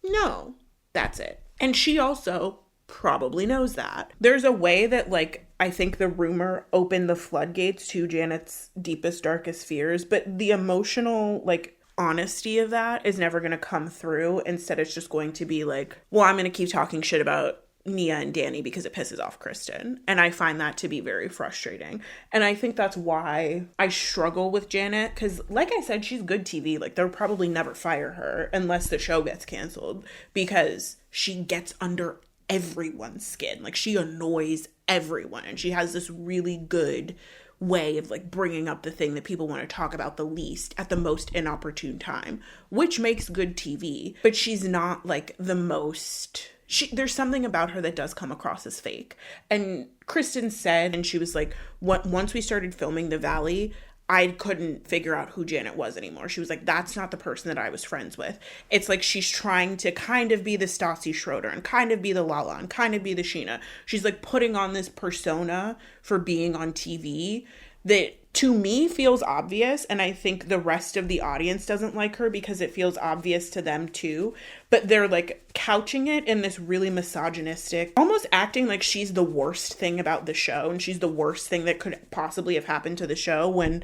No, that's it. And she also probably knows that. There's a way that, like, I think the rumor opened the floodgates to Janet's deepest, darkest fears, but the emotional, like, honesty of that is never going to come through. Instead, it's just going to be like, well, I'm going to keep talking shit about Nia and Danny because it pisses off Kristen. And I find that to be very frustrating. And I think that's why I struggle with Janet, because like I said, she's good TV. Like, they'll probably never fire her unless the show gets canceled, because she gets under everyone's skin. Like, she annoys everyone, and she has this really good way of like bringing up the thing that people want to talk about the least at the most inopportune time, which makes good TV. But she's not like the most, there's something about her that does come across as fake. And Kristen said, and she was like, once we started filming The Valley, I couldn't figure out who Janet was anymore. She was like, that's not the person that I was friends with. It's like she's trying to kind of be the Stassi Schroeder and kind of be the Lala and kind of be the Sheena. She's like putting on this persona for being on TV that to me feels obvious, and I think the rest of the audience doesn't like her because it feels obvious to them too, but they're like couching it in this really misogynistic, almost acting like she's the worst thing about the show and she's the worst thing that could possibly have happened to the show, when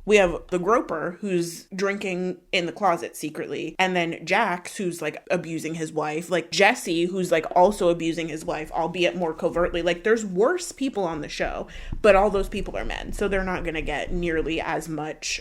we have the groper who's drinking in the closet secretly, and then Jax who's like abusing his wife, like Jesse who's like also abusing his wife, albeit more covertly. Like, there's worse people on the show, but all those people are men, so they're not gonna get nearly as much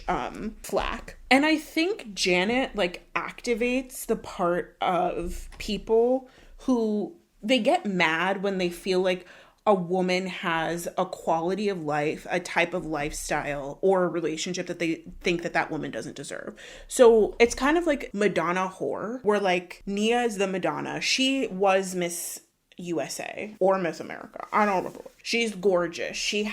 flack. And I think Janet like activates the part of people who they get mad when they feel like a woman has a quality of life, a type of lifestyle, or a relationship that they think that that woman doesn't deserve. So it's kind of like Madonna whore, where like Nia is the Madonna. She was Miss USA or Miss America. I don't remember. She's gorgeous. She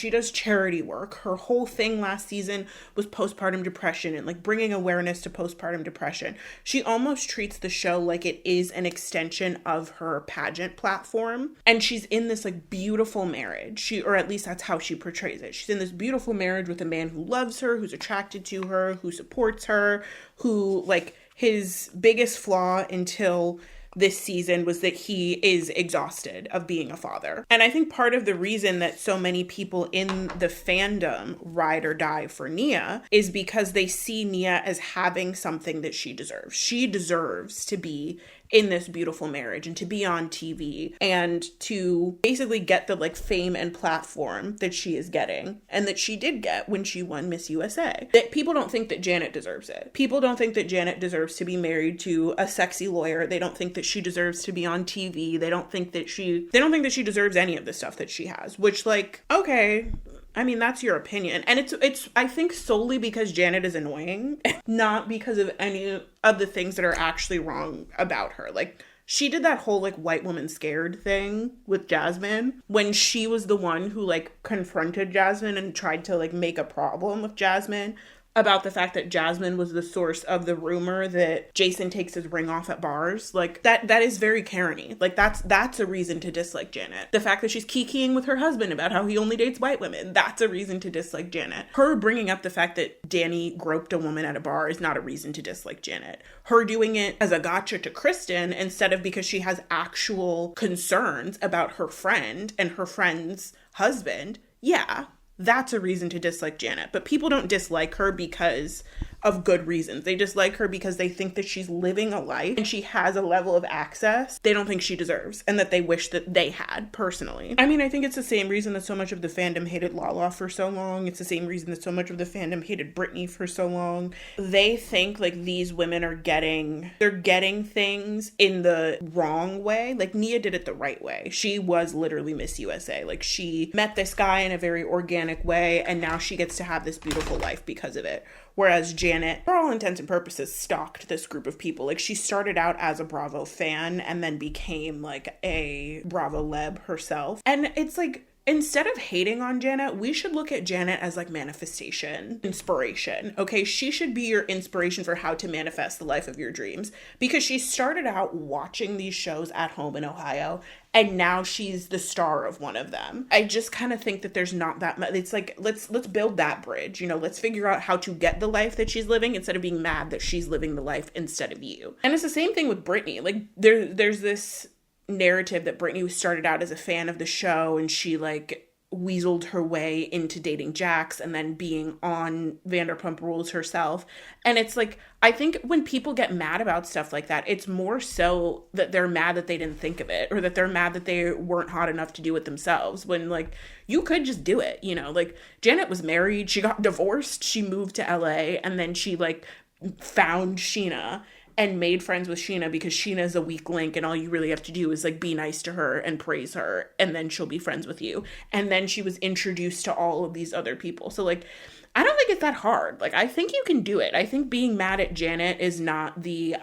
does charity work. Her whole thing last season was postpartum depression and like bringing awareness to postpartum depression. She almost treats the show like it is an extension of her pageant platform. And she's in this like beautiful marriage. Or at least that's how she portrays it. She's in this beautiful marriage with a man who loves her, who's attracted to her, who supports her, who like his biggest flaw until this season was that he is exhausted of being a father. And I think part of the reason that so many people in the fandom ride or die for Nia is because they see Nia as having something that she deserves. She deserves to be in this beautiful marriage and to be on TV and to basically get the like fame and platform that she is getting and that she did get when she won Miss USA. That people don't think that Janet deserves it. People don't think that Janet deserves to be married to a sexy lawyer. They don't think that she deserves to be on TV. They don't think that she deserves any of the stuff that she has, which like, okay, I mean, that's your opinion. And it's I think solely because Janet is annoying, not because of any of the things that are actually wrong about her. Like, she did that whole, like, white woman scared thing with Jasmine when she was the one who, like, confronted Jasmine and tried to, like, make a problem with Jasmine about the fact that Jasmine was the source of the rumor that Jason takes his ring off at bars. Like, that is very Karen-y. Like, that's a reason to dislike Janet. The fact that she's kikiing with her husband about how he only dates white women, that's a reason to dislike Janet. Her bringing up the fact that Danny groped a woman at a bar is not a reason to dislike Janet. Her doing it as a gotcha to Kristen instead of because she has actual concerns about her friend and her friend's husband, yeah, that's a reason to dislike Janet. But people don't dislike her because of good reasons. They dislike her because they think that she's living a life and she has a level of access they don't think she deserves and that they wish that they had personally. I mean, I think it's the same reason that so much of the fandom hated Lala for so long. It's the same reason that so much of the fandom hated Britney for so long. They think like these women are getting things in the wrong way. Like Nia did it the right way. She was literally Miss USA. Like she met this guy in a very organic way and now she gets to have this beautiful life because of it. Whereas Janet, for all intents and purposes, stalked this group of people. Like, she started out as a Bravo fan and then became, like, a Bravo leb herself. And it's like, instead of hating on Janet, we should look at Janet as, like, manifestation, inspiration, okay? She should be your inspiration for how to manifest the life of your dreams. Because she started out watching these shows at home in Ohio, and now she's the star of one of them. I just kind of think that there's not that much. It's like, let's build that bridge, you know, let's figure out how to get the life that she's living instead of being mad that she's living the life instead of you. And it's the same thing with Britney. Like, there's this narrative that Britney started out as a fan of the show and she, like, weaseled her way into dating Jax and then being on Vanderpump Rules herself. And it's like, I think when people get mad about stuff like that, it's more so that they're mad that they didn't think of it or that they're mad that they weren't hot enough to do it themselves when, like, you could just do it, you know? Like, Janet was married, she got divorced, she moved to LA, and then she, like, found Sheena and made friends with Sheena because Sheena's a weak link and all you really have to do is like be nice to her and praise her and then she'll be friends with you. And then she was introduced to all of these other people. So like, I don't think it's that hard. Like, I think you can do it. I think being mad at Janet is not the,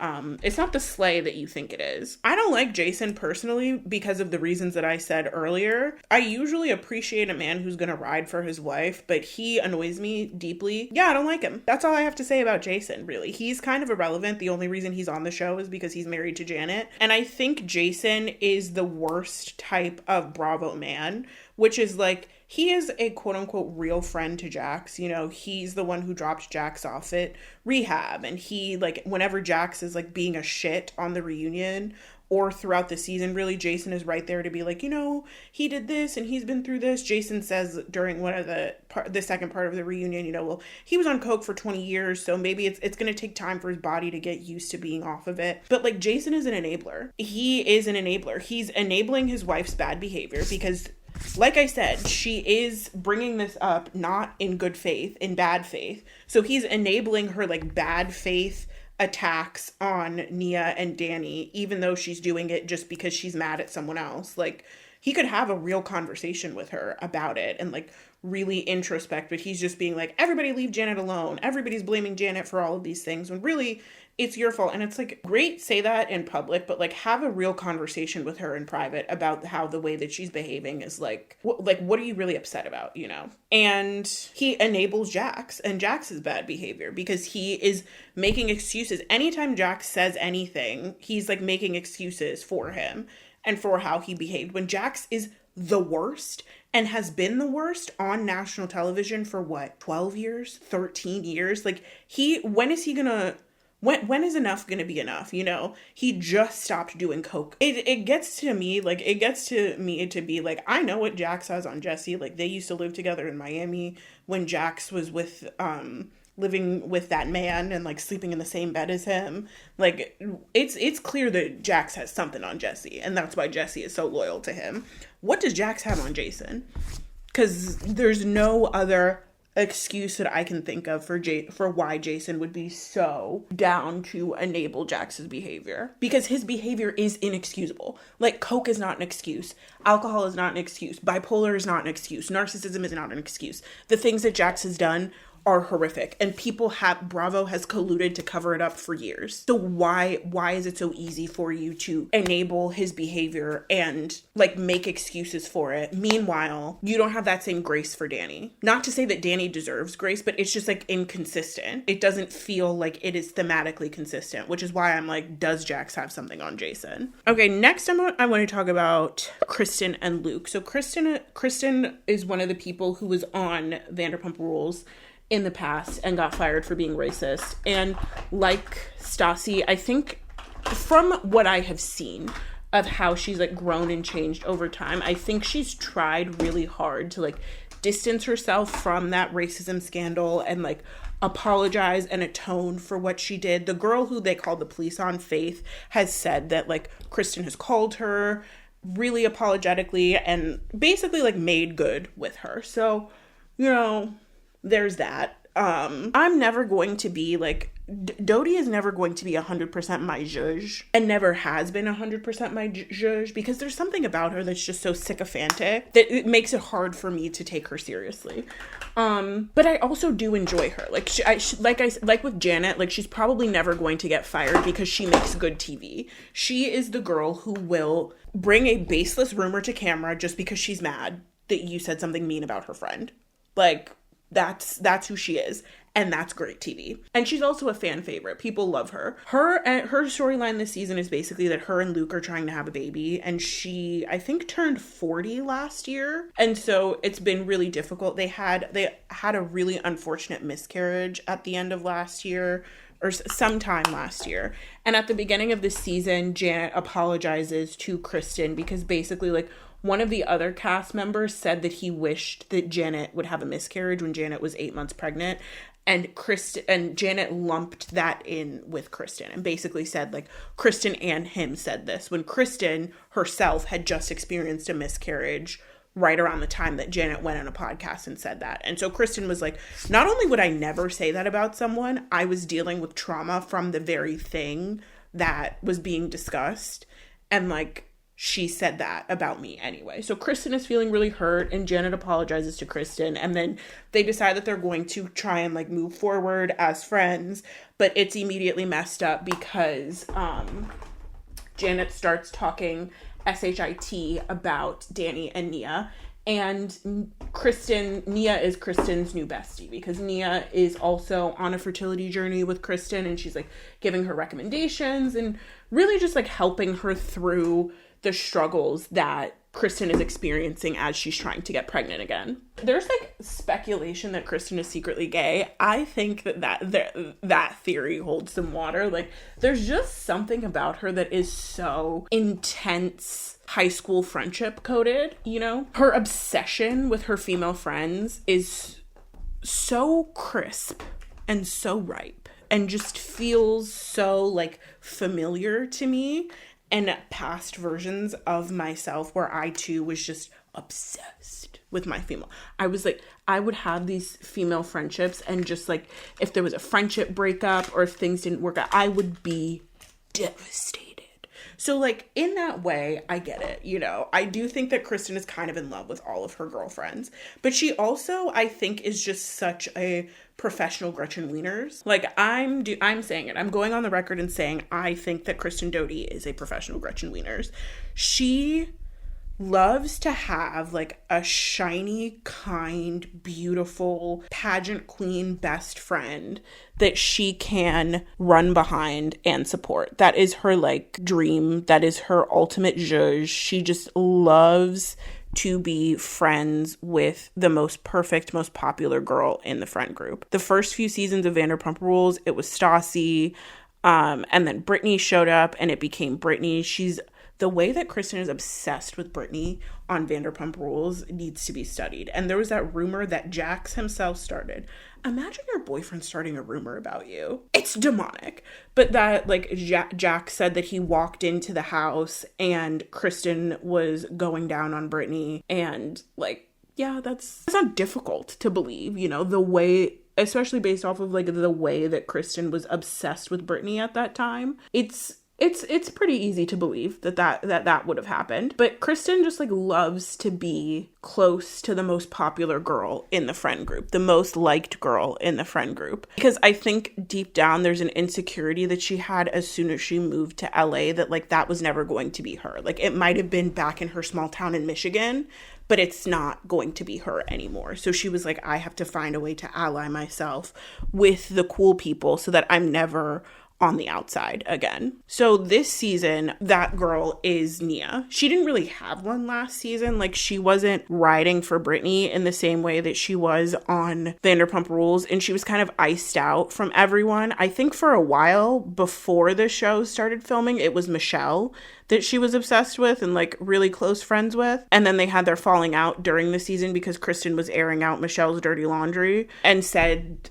it's not the slay that you think it is. I don't like Jason personally because of the reasons that I said earlier. I usually appreciate a man who's gonna ride for his wife, but he annoys me deeply. Yeah, I don't like him. That's all I have to say about Jason, really. He's kind of irrelevant. The only reason he's on the show is because he's married to Janet. And I think Jason is the worst type of Bravo man, which is like, he is a quote-unquote real friend to Jax. You know, he's the one who dropped Jax off at rehab. And he, like, whenever Jax is, like, being a shit on the reunion or throughout the season, really, Jason is right there to be like, you know, he did this and he's been through this. Jason says during one of the second part of the reunion, you know, well, he was on coke for 20 years, so maybe it's going to take time for his body to get used to being off of it. But, like, Jason is an enabler. He is an enabler. He's enabling his wife's bad behavior because, like I said, she is bringing this up not in good faith, in bad faith. So he's enabling her, like, bad faith attacks on Nia and Danny, even though she's doing it just because she's mad at someone else. Like, he could have a real conversation with her about it and, like, really introspect, but he's just being like, everybody leave Janet alone. Everybody's blaming Janet for all of these things, when really it's your fault. And it's like, great, say that in public, but like have a real conversation with her in private about how the way that she's behaving is like what are you really upset about, you know? And he enables Jax and Jax's bad behavior because he is making excuses. Anytime Jax says anything, he's like making excuses for him and for how he behaved when Jax is the worst and has been the worst on national television for what, 12 years, 13 years? Like when is enough gonna be enough, you know? He just stopped doing coke. It gets to me to be like, I know what Jax has on Jesse. Like, they used to live together in Miami when Jax was with living with that man and like sleeping in the same bed as him. Like, it's clear that Jax has something on Jesse, and that's why Jesse is so loyal to him. What does Jax have on Jason? Because there's no other excuse that I can think of for why Jason would be so down to enable Jax's behavior, because his behavior is inexcusable. Like, coke is not an excuse, alcohol is not an excuse, bipolar is not an excuse, narcissism is not an excuse. The things that Jax has done are horrific, and Bravo has colluded to cover it up for years. So why is it so easy for you to enable his behavior and like make excuses for it? Meanwhile, you don't have that same grace for Danny. Not to say that Danny deserves grace, but it's just like inconsistent. It doesn't feel like it is thematically consistent, which is why I'm like, does Jax have something on Jason? Okay, next I want to talk about Kristen and Luke. So Kristen is one of the people who was on Vanderpump Rules in the past and got fired for being racist. And like Stassi, I think from what I have seen of how she's like grown and changed over time, I think she's tried really hard to like distance herself from that racism scandal and like apologize and atone for what she did. The girl who they called the police on, Faith, has said that like Kristen has called her really apologetically and basically like made good with her. So, you know, there's that. I'm never going to be like, Dodie is never going to be 100% my zhuzh, and never has been 100% my zhuzh, because there's something about her that's just so sycophantic that it makes it hard for me to take her seriously. But I also do enjoy her. Like, like with Janet, like she's probably never going to get fired because she makes good TV. She is the girl who will bring a baseless rumor to camera just because she's mad that you said something mean about her friend. Like, that's who she is, and that's great TV. And she's also a fan favorite. People love her. Her storyline this season is basically that her and Luke are trying to have a baby, and she, I think, turned 40 last year, and so it's been really difficult. They had a really unfortunate miscarriage at the end of last year, or sometime last year. And at the beginning of the season, Janet apologizes to Kristen because basically, like, one of the other cast members said that he wished that Janet would have a miscarriage when Janet was 8 months pregnant. And Janet lumped that in with Kristen and basically said, like, Kristen and him said this when Kristen herself had just experienced a miscarriage right around the time that Janet went on a podcast and said that. And so Kristen was like, not only would I never say that about someone, I was dealing with trauma from the very thing that was being discussed. And like, she said that about me anyway. So Kristen is feeling really hurt, and Janet apologizes to Kristen, and then they decide that they're going to try and like move forward as friends, but it's immediately messed up because Janet starts talking shit about Danny and Nia, and Nia is Kristen's new bestie because Nia is also on a fertility journey with Kristen, and she's like giving her recommendations and really just like helping her through the struggles that Kristen is experiencing as she's trying to get pregnant again. There's like speculation that Kristen is secretly gay. I think that theory holds some water. Like, there's just something about her that is so intense, high school friendship coded, you know? Her obsession with her female friends is so crisp and so ripe and just feels so like familiar to me. And past versions of myself where I too was just obsessed with my female. I was like, I would have these female friendships, and just like, if there was a friendship breakup or if things didn't work out, I would be devastated. So, like, in that way, I get it, you know. I do think that Kristen is kind of in love with all of her girlfriends. But she also, I think, is just such a professional Gretchen Wieners. Like, I'm saying it. I'm going on the record and saying I think that Kristen Doute is a professional Gretchen Wieners. She loves to have like a shiny, kind, beautiful pageant queen best friend that she can run behind and support. That is her like dream. That is her ultimate zhuzh. She just loves to be friends with the most perfect, most popular girl in the friend group. The first few seasons of Vanderpump Rules, it was Stassi, and then Britney showed up and it became Britney. The way that Kristen is obsessed with Britney on Vanderpump Rules needs to be studied. And there was that rumor that Jax himself started. Imagine your boyfriend starting a rumor about you. It's demonic. But that, like, Jax said that he walked into the house and Kristen was going down on Britney. And, like, yeah, that's not difficult to believe, you know, the way, especially based off of, like, the way that Kristen was obsessed with Britney at that time. It's pretty easy to believe that would have happened. But Kristen just like loves to be close to the most popular girl in the friend group, the most liked girl in the friend group. Because I think deep down there's an insecurity that she had as soon as she moved to LA that like that was never going to be her. Like it might have been back in her small town in Michigan, but it's not going to be her anymore. So she was like, I have to find a way to ally myself with the cool people so that I'm never on the outside again. So this season, that girl is Nia. She didn't really have one last season. Like she wasn't riding for Britney in the same way that she was on Vanderpump Rules. And she was kind of iced out from everyone. I think for a while before the show started filming, it was Michelle that she was obsessed with and like really close friends with. And then they had their falling out during the season because Kristen was airing out Michelle's dirty laundry and said...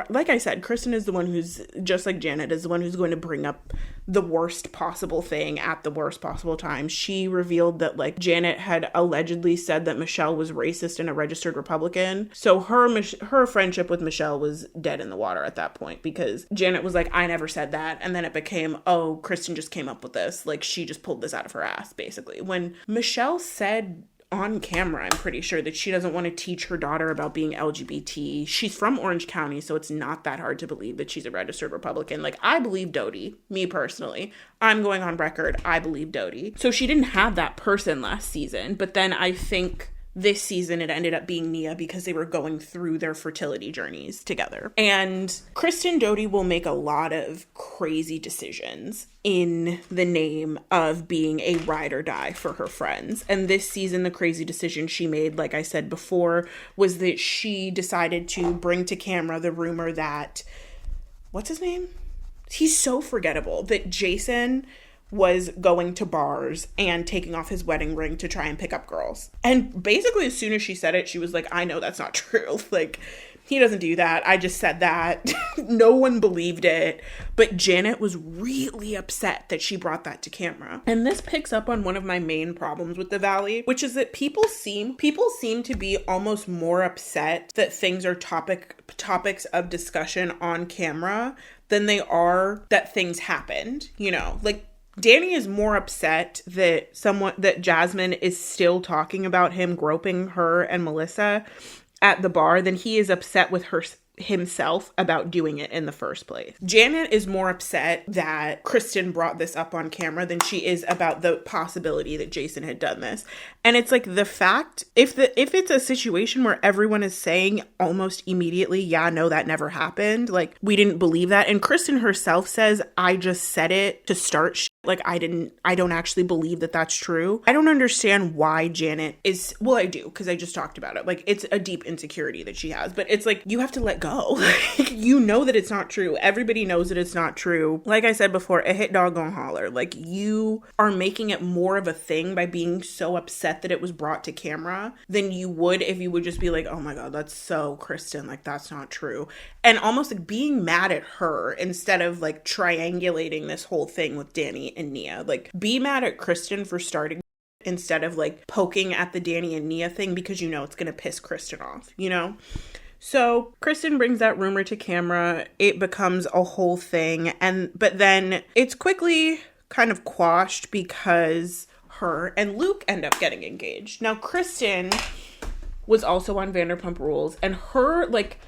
like I said, Kristen is the one who's, just like Janet, is the one who's going to bring up the worst possible thing at the worst possible time. She revealed that, like, Janet had allegedly said that Michelle was racist and a registered Republican. So her friendship with Michelle was dead in the water at that point because Janet was like, I never said that. And then it became, oh, Kristen just came up with this. Like, she just pulled this out of her ass, basically. When Michelle said... on camera, I'm pretty sure that she doesn't want to teach her daughter about being LGBT. She's from Orange County, so it's not that hard to believe that she's a registered Republican. Like, I believe Doty, me personally. I'm going on record, I believe Doty. So she didn't have that person last season, but then I think this season it ended up being Nia because they were going through their fertility journeys together. And Kristen Doute will make a lot of crazy decisions in the name of being a ride or die for her friends. And this season, the crazy decision she made, like I said before, was that she decided to bring to camera the rumor that, what's his name? He's so forgettable, that Jason was going to bars and taking off his wedding ring to try and pick up girls. And basically as soon as she said it, she was like, I know that's not true. Like, he doesn't do that. I just said that. No one believed it. But Janet was really upset that she brought that to camera. And this picks up on one of my main problems with the Valley, which is that people seem to be almost more upset that things are topics of discussion on camera than they are that things happened. You know, like, Danny is more upset that Jasmine is still talking about him groping her and Melissa at the bar than he is upset with himself about doing it in the first place. Janet is more upset that Kristen brought this up on camera than she is about the possibility that Jason had done this. And it's like the fact, if it's a situation where everyone is saying almost immediately, yeah, no, that never happened. Like, we didn't believe that. And Kristen herself says, I just said it to start shit. Like, I don't actually believe that that's true. I don't understand why Janet is, well, I do, because I just talked about it. Like, it's a deep insecurity that she has, but it's like, you have to let go. Like, you know that it's not true. Everybody knows that it's not true. Like I said before, a hit dog gon' holler. Like, you are making it more of a thing by being so upset that it was brought to camera than you would if you would just be like, oh my God, that's so Kristen. Like, that's not true. And almost like being mad at her instead of like triangulating this whole thing with Danny and Nia. Like, be mad at Kristen for starting instead of like poking at the Danny and Nia thing because you know it's going to piss Kristen off, you know? So Kristen brings that rumor to camera. It becomes a whole thing. But then it's quickly kind of quashed because her and Luke end up getting engaged. Now, Kristen was also on Vanderpump Rules, and her, like,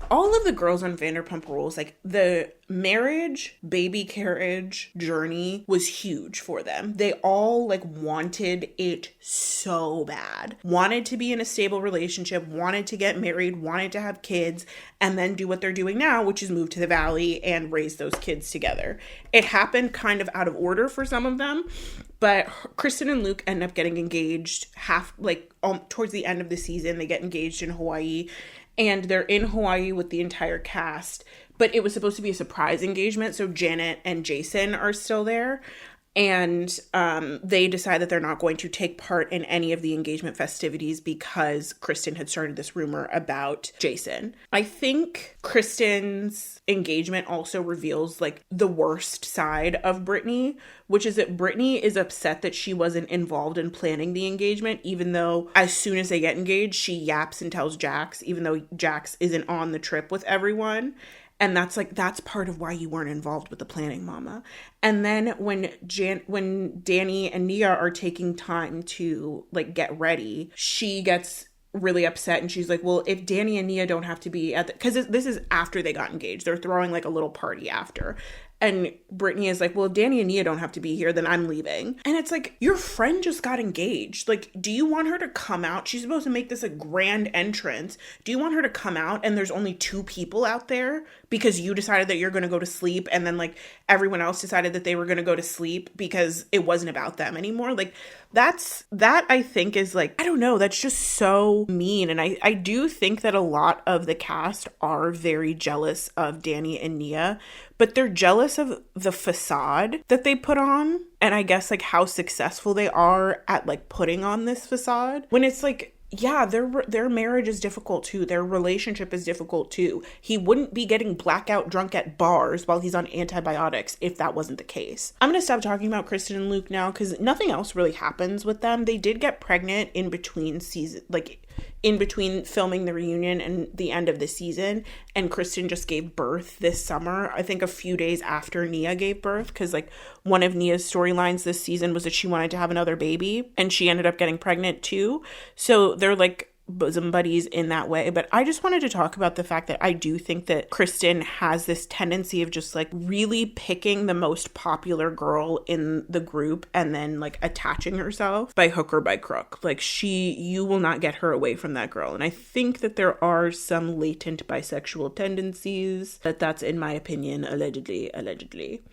all of the girls on Vanderpump Rules, like, the marriage, baby carriage journey was huge for them. They all, like, wanted it so bad. Wanted to be in a stable relationship, wanted to get married, wanted to have kids, and then do what they're doing now, which is move to the Valley and raise those kids together. It happened kind of out of order for some of them, but Kristen and Luke end up getting engaged towards the end of the season. They get engaged in Hawaii. And they're in Hawaii with the entire cast. But it was supposed to be a surprise engagement. So Janet and Jason are still there. And they decide that they're not going to take part in any of the engagement festivities because Kristen had started this rumor about Jason. I think Kristen's engagement also reveals, like, the worst side of Britney, which is that Britney is upset that she wasn't involved in planning the engagement, even though as soon as they get engaged, she yaps and tells Jax, even though Jax isn't on the trip with everyone. And that's part of why you weren't involved with the planning, mama. And then when Danny and Nia are taking time to, like, get ready, she gets really upset and she's like, well, if Danny and Nia don't have to be at the, because this is after they got engaged. They're throwing, like, a little party after. And Britney is like, well, if Danny and Nia don't have to be here, then I'm leaving. And it's like, your friend just got engaged. Like, do you want her to come out? She's supposed to make this a grand entrance. Do you want her to come out and there's only 2 people out there because you decided that you're going to go to sleep and then, like, everyone else decided that they were going to go to sleep because it wasn't about them anymore? Like, that I think is, like, I don't know, that's just so mean. And I do think that a lot of the cast are very jealous of Danny and Nia, but they're jealous of the facade that they put on. And I guess, like, how successful they are at, like, putting on this facade. When it's like, yeah, their marriage is difficult too. Their relationship is difficult too. He wouldn't be getting blackout drunk at bars while he's on antibiotics if that wasn't the case. I'm going to stop talking about Kristen and Luke now because nothing else really happens with them. They did get pregnant in between season, like, in between filming the reunion and the end of the season, and Kristen just gave birth this summer, I think a few days after Nia gave birth, because, like, one of Nia's storylines this season was that she wanted to have another baby, and she ended up getting pregnant too. So they're, like, bosom buddies in that way. But I just wanted to talk about the fact that I do think that Kristen has this tendency of just, like, really picking the most popular girl in the group and then, like, attaching herself by hook or by crook. Like, you will not get her away from that girl. And I think that there are some latent bisexual tendencies. That's, in my opinion, allegedly.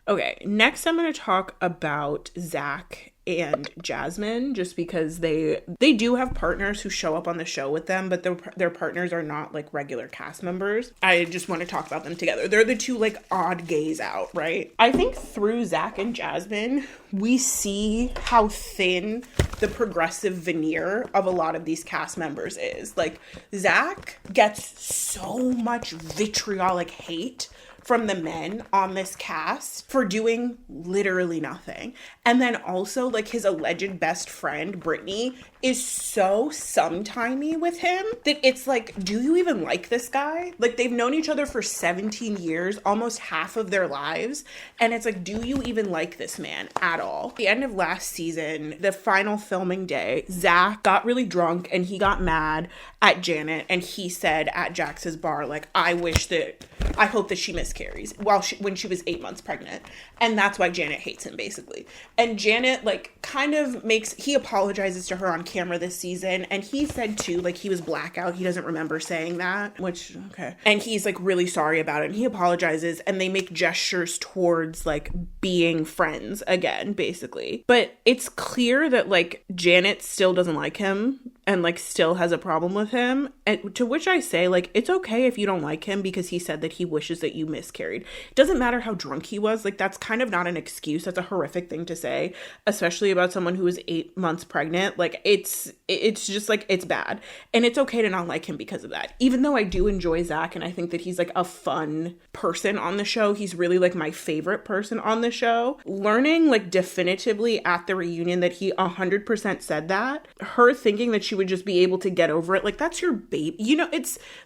Okay, next I'm going to talk about Zach and Jasmine, just because they do have partners who show up on the show with them, but their partners are not, like, regular cast members. I just want to talk about them together. They're the 2, like, odd gays out, right? I think through Zach and Jasmine, we see how thin the progressive veneer of a lot of these cast members is. Like, Zach gets so much vitriolic hate from the men on this cast for doing literally nothing. And then also, like, his alleged best friend, Britney, is so sometimey with him that it's like, do you even like this guy? Like, they've known each other for 17 years, almost half of their lives. And it's like, do you even like this man at all? At the end of last season, the final filming day, Zach got really drunk and he got mad at Janet. And he said at Jax's bar, like, I hope that she miscarries when she was 8 months pregnant. And that's why Janet hates him, basically. And Janet, like, kind of he apologizes to her on camera this season. And he said, too, like, he was blackout. He doesn't remember saying that, which, okay. And he's, like, really sorry about it. And he apologizes. And they make gestures towards, like, being friends again, basically. But it's clear that, like, Janet still doesn't like him and, like, still has a problem with him. And to which I say, like, it's okay if you don't like him because he said that he wishes that you miscarried. It doesn't matter how drunk he was. Like, that's kind of not an excuse. That's a horrific thing to say, especially about someone who is 8 months pregnant. Like, it's just, like, it's bad. And it's okay to not like him because of that. Even though I do enjoy Zach and I think that he's, like, a fun person on the show. He's really, like, my favorite person on the show. Learning, like, definitively at the reunion that he 100% said that. Her thinking that she would just be able to get over it. Like, that's your baby. You know,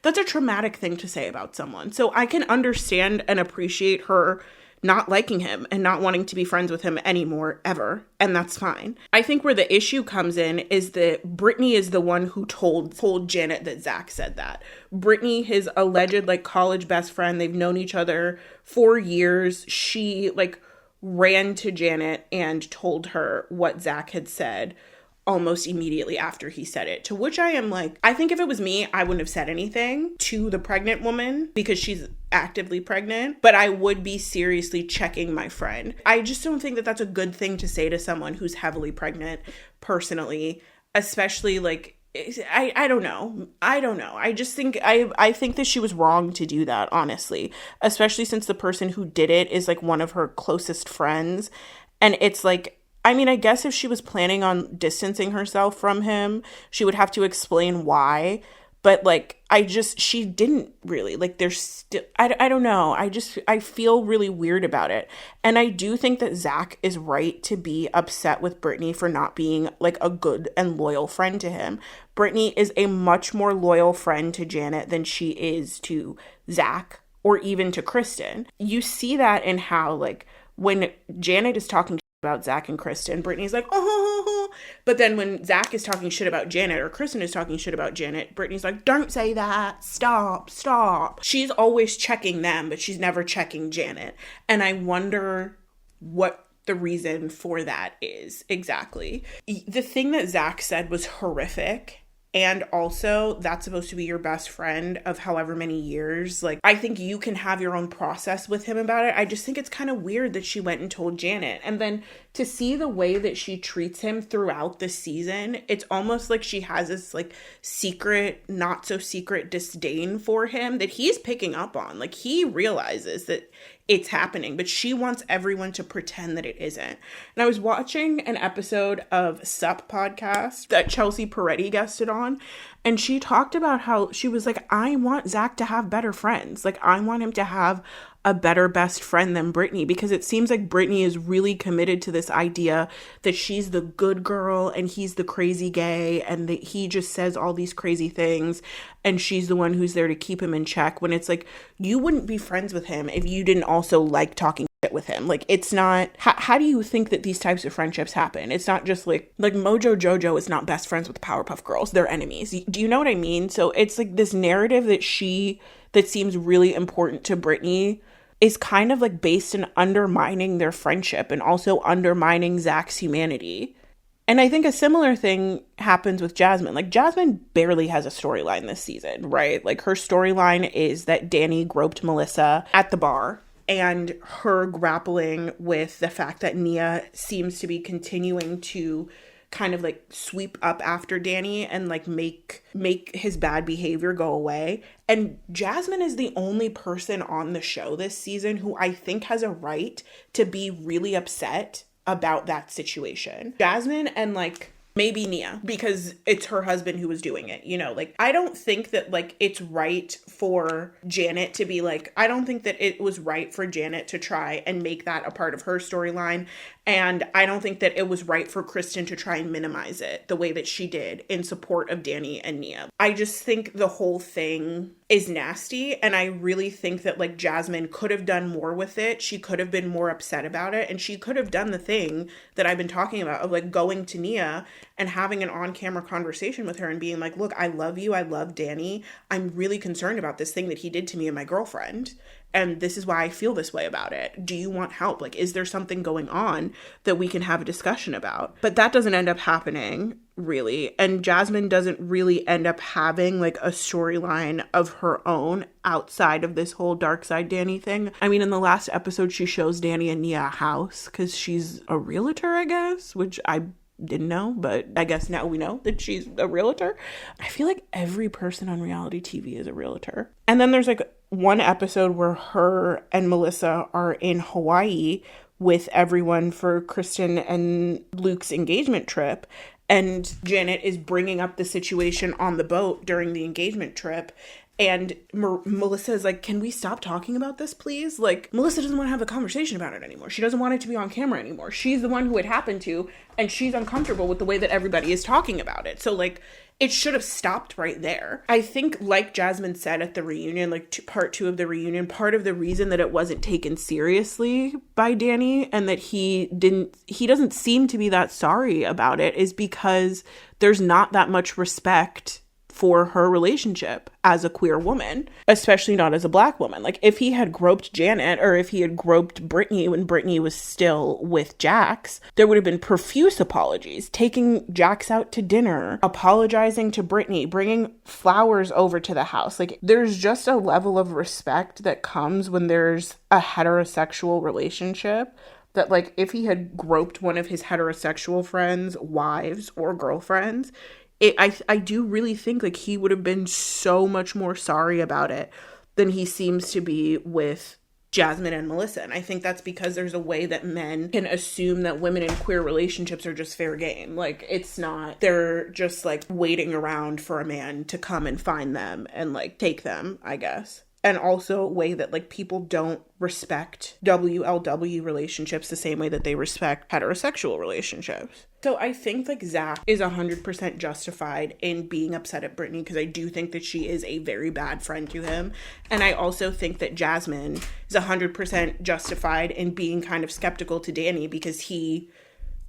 that's a traumatic thing to say about someone. So I can understand and appreciate her not liking him and not wanting to be friends with him anymore ever. And that's fine. I think where the issue comes in is that Britney is the one who told Janet that Zach said that. Britney, his alleged like college best friend, they've known each other for years. She like ran to Janet and told her what Zach had said almost immediately after he said it, to which I am like, I think if it was me, I wouldn't have said anything to the pregnant woman because she's actively pregnant, but I would be seriously checking my friend. I just don't think that that's a good thing to say to someone who's heavily pregnant, personally, especially like, I don't know. I just think, I think that she was wrong to do that, honestly, especially since the person who did it is like one of her closest friends. And it's like, I mean, I guess if she was planning on distancing herself from him, she would have to explain why. But like, she didn't really. Like, there's still, I don't know. I feel really weird about it. And I do think that Zach is right to be upset with Britney for not being like a good and loyal friend to him. Britney is a much more loyal friend to Janet than she is to Zach or even to Kristen. You see that in how, like, when Janet is talking about Zach and Kristen, Brittany's like, oh, but then when Zach is talking shit about Janet or Kristen is talking shit about Janet, Brittany's like, don't say that, stop. She's always checking them, but she's never checking Janet. And I wonder what the reason for that is exactly. The thing that Zach said was horrific. And also, that's supposed to be your best friend of however many years. Like, I think you can have your own process with him about it. I just think it's kind of weird that she went and told Janet. And then to see the way that she treats him throughout the season, it's almost like she has this, like, secret, not so secret disdain for him that he's picking up on. Like, he realizes that it's happening, but she wants everyone to pretend that it isn't. And I was watching an episode of Sup podcast that Chelsea Peretti guested on, and she talked about how she was like, I want Zach to have better friends. Like, I want him to have a better best friend than Britney, because it seems like Britney is really committed to this idea that she's the good girl and he's the crazy gay, and that he just says all these crazy things and she's the one who's there to keep him in check, when it's like, you wouldn't be friends with him if you didn't also like talking shit with him. Like, it's not, how do you think that these types of friendships happen? It's not just like Mojo Jojo is not best friends with Powerpuff Girls. They're enemies. Do you know what I mean? So it's like this narrative that seems really important to Britney is kind of like based in undermining their friendship and also undermining Zach's humanity. And I think a similar thing happens with Jasmine. Like, Jasmine barely has a storyline this season, right? Like, her storyline is that Danny groped Melissa at the bar, and her grappling with the fact that Nia seems to be continuing to kind of like sweep up after Danny and like make his bad behavior go away. And Jasmine is the only person on the show this season who I think has a right to be really upset about that situation. Jasmine and like maybe Nia, because it's her husband who was doing it, you know, like, I don't think that like it's right for Janet to be like, I don't think that it was right for Janet to try and make that a part of her storyline. And I don't think that it was right for Kristen to try and minimize it the way that she did in support of Danny and Nia. I just think the whole thing is nasty. And I really think that like Jasmine could have done more with it. She could have been more upset about it. And she could have done the thing that I've been talking about of like going to Nia and having an on-camera conversation with her and being like, look, I love you. I love Danny. I'm really concerned about this thing that he did to me and my girlfriend. And this is why I feel this way about it. Do you want help? Like, is there something going on that we can have a discussion about? But that doesn't end up happening, really. And Jasmine doesn't really end up having, like, a storyline of her own outside of this whole dark side Danny thing. I mean, in the last episode, she shows Danny and Nia a house because she's a realtor, I guess, which I didn't know, but I guess now we know that she's a realtor. I feel like every person on reality TV is a realtor. And then there's, like, one episode where her and Melissa are in Hawaii with everyone for Kristen and Luke's engagement trip. And Janet is bringing up the situation on the boat during the engagement trip. And Melissa is like, can we stop talking about this, please? Like, Melissa doesn't want to have a conversation about it anymore. She doesn't want it to be on camera anymore. She's the one who it happened to, and she's uncomfortable with the way that everybody is talking about it. So, like, it should have stopped right there. I think, like Jasmine said at the reunion, like part 2 of the reunion, part of the reason that it wasn't taken seriously by Danny and that he doesn't seem to be that sorry about it is because there's not that much respect for her relationship as a queer woman, especially not as a Black woman. Like, if he had groped Janet or if he had groped Britney when Britney was still with Jax, there would have been profuse apologies, taking Jax out to dinner, apologizing to Britney, bringing flowers over to the house. Like, there's just a level of respect that comes when there's a heterosexual relationship that, like, if he had groped one of his heterosexual friends' wives or girlfriends, I do really think, like, he would have been so much more sorry about it than he seems to be with Jasmine and Melissa. And I think that's because there's a way that men can assume that women in queer relationships are just fair game. Like, it's not, they're just, like, waiting around for a man to come and find them and, like, take them, I guess. And also a way that, like, people don't respect WLW relationships the same way that they respect heterosexual relationships. So I think, like, Zach is 100% justified in being upset at Britney because I do think that she is a very bad friend to him. And I also think that Jasmine is 100% justified in being kind of skeptical to Danny because he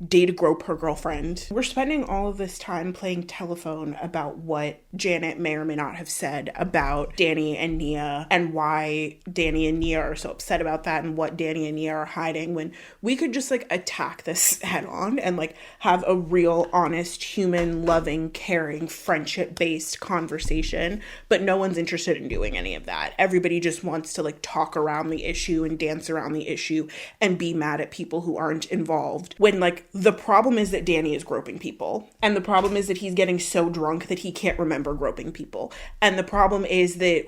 did grope her girlfriend. We're spending all of this time playing telephone about what Janet may or may not have said about Danny and Nia and why Danny and Nia are so upset about that and what Danny and Nia are hiding, when we could just, like, attack this head on and, like, have a real, honest, human, loving, caring, friendship-based conversation. But no one's interested in doing any of that. Everybody just wants to, like, talk around the issue and dance around the issue and be mad at people who aren't involved, when, like, the problem is that Danny is groping people. And the problem is that he's getting so drunk that he can't remember groping people. And the problem is that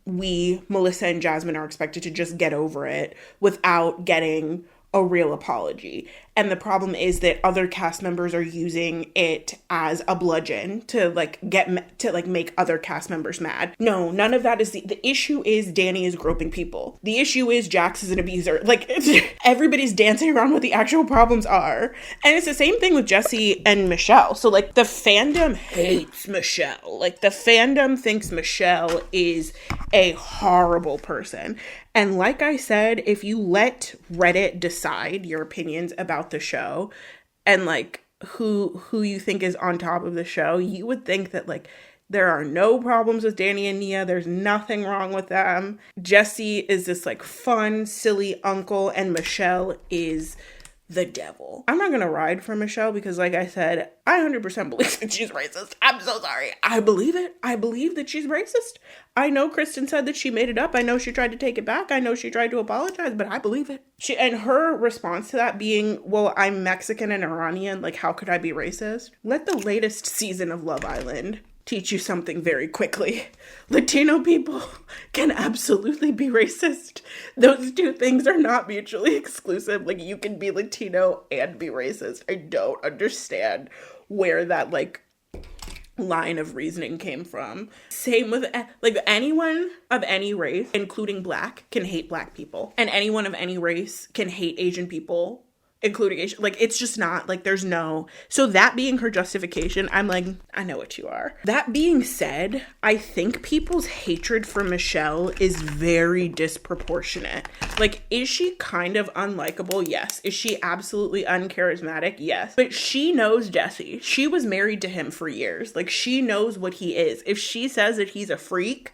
Melissa and Jasmine are expected to just get over it without getting a real apology. And the problem is that other cast members are using it as a bludgeon to, like, make other cast members mad. No, none of that is the issue is Danny is groping people. The issue is Jax is an abuser. Like, everybody's dancing around what the actual problems are. And it's the same thing with Jesse and Michelle. So, like, the fandom hates Michelle. Like, the fandom thinks Michelle is a horrible person. And like I said, if you let Reddit decide your opinions about the show and, like, who you think is on top of the show, you would think that, like, there are no problems with Danny and Nia. There's nothing wrong with them. Jesse is this, like, fun, silly uncle, and Michelle is the devil. I'm not gonna ride for Michelle because, like I said, I 100% believe that she's racist. I'm so sorry. I believe it. I believe that she's racist. I know Kristen said that she made it up. I know she tried to take it back. I know she tried to apologize, but I believe it. And her response to that being, well, I'm Mexican and Iranian. Like, how could I be racist? Let the latest season of Love Island teach you something very quickly. Latino people can absolutely be racist. Those two things are not mutually exclusive. Like, you can be Latino and be racist. I don't understand where that, like, line of reasoning came from. Same with, like, anyone of any race, including Black, can hate Black people. And anyone of any race can hate Asian people, including Asian. Like, it's just not, like, there's no. So that being her justification, I'm like, I know what you are. That being said, I think people's hatred for Michelle is very disproportionate. Like, is she kind of unlikable? Yes. Is she absolutely uncharismatic? Yes. But she knows Jesse. She was married to him for years. Like, she knows what he is. If she says that he's a freak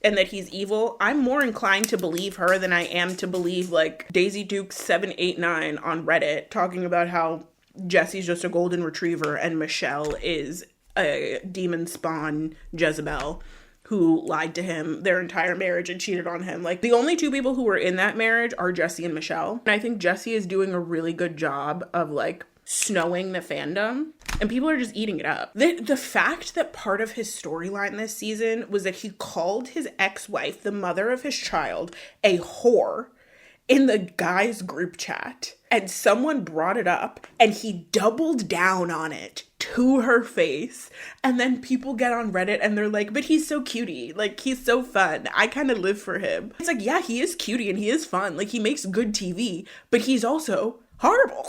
and that he's evil, I'm more inclined to believe her than I am to believe, like, Daisy Duke 789 on Reddit talking about how Jesse's just a golden retriever and Michelle is a demon spawn Jezebel who lied to him their entire marriage and cheated on him. Like, the only two people who were in that marriage are Jesse and Michelle. And I think Jesse is doing a really good job of, like, snowing the fandom, and people are just eating it up. The fact that part of his storyline this season was that he called his ex-wife, the mother of his child, a whore in the guys' group chat, and someone brought it up and he doubled down on it to her face, and then people get on Reddit and they're like, but he's so cutie, like, he's so fun, I kind of live for him. It's like, yeah, he is cutie and he is fun, like, he makes good TV, but he's also horrible.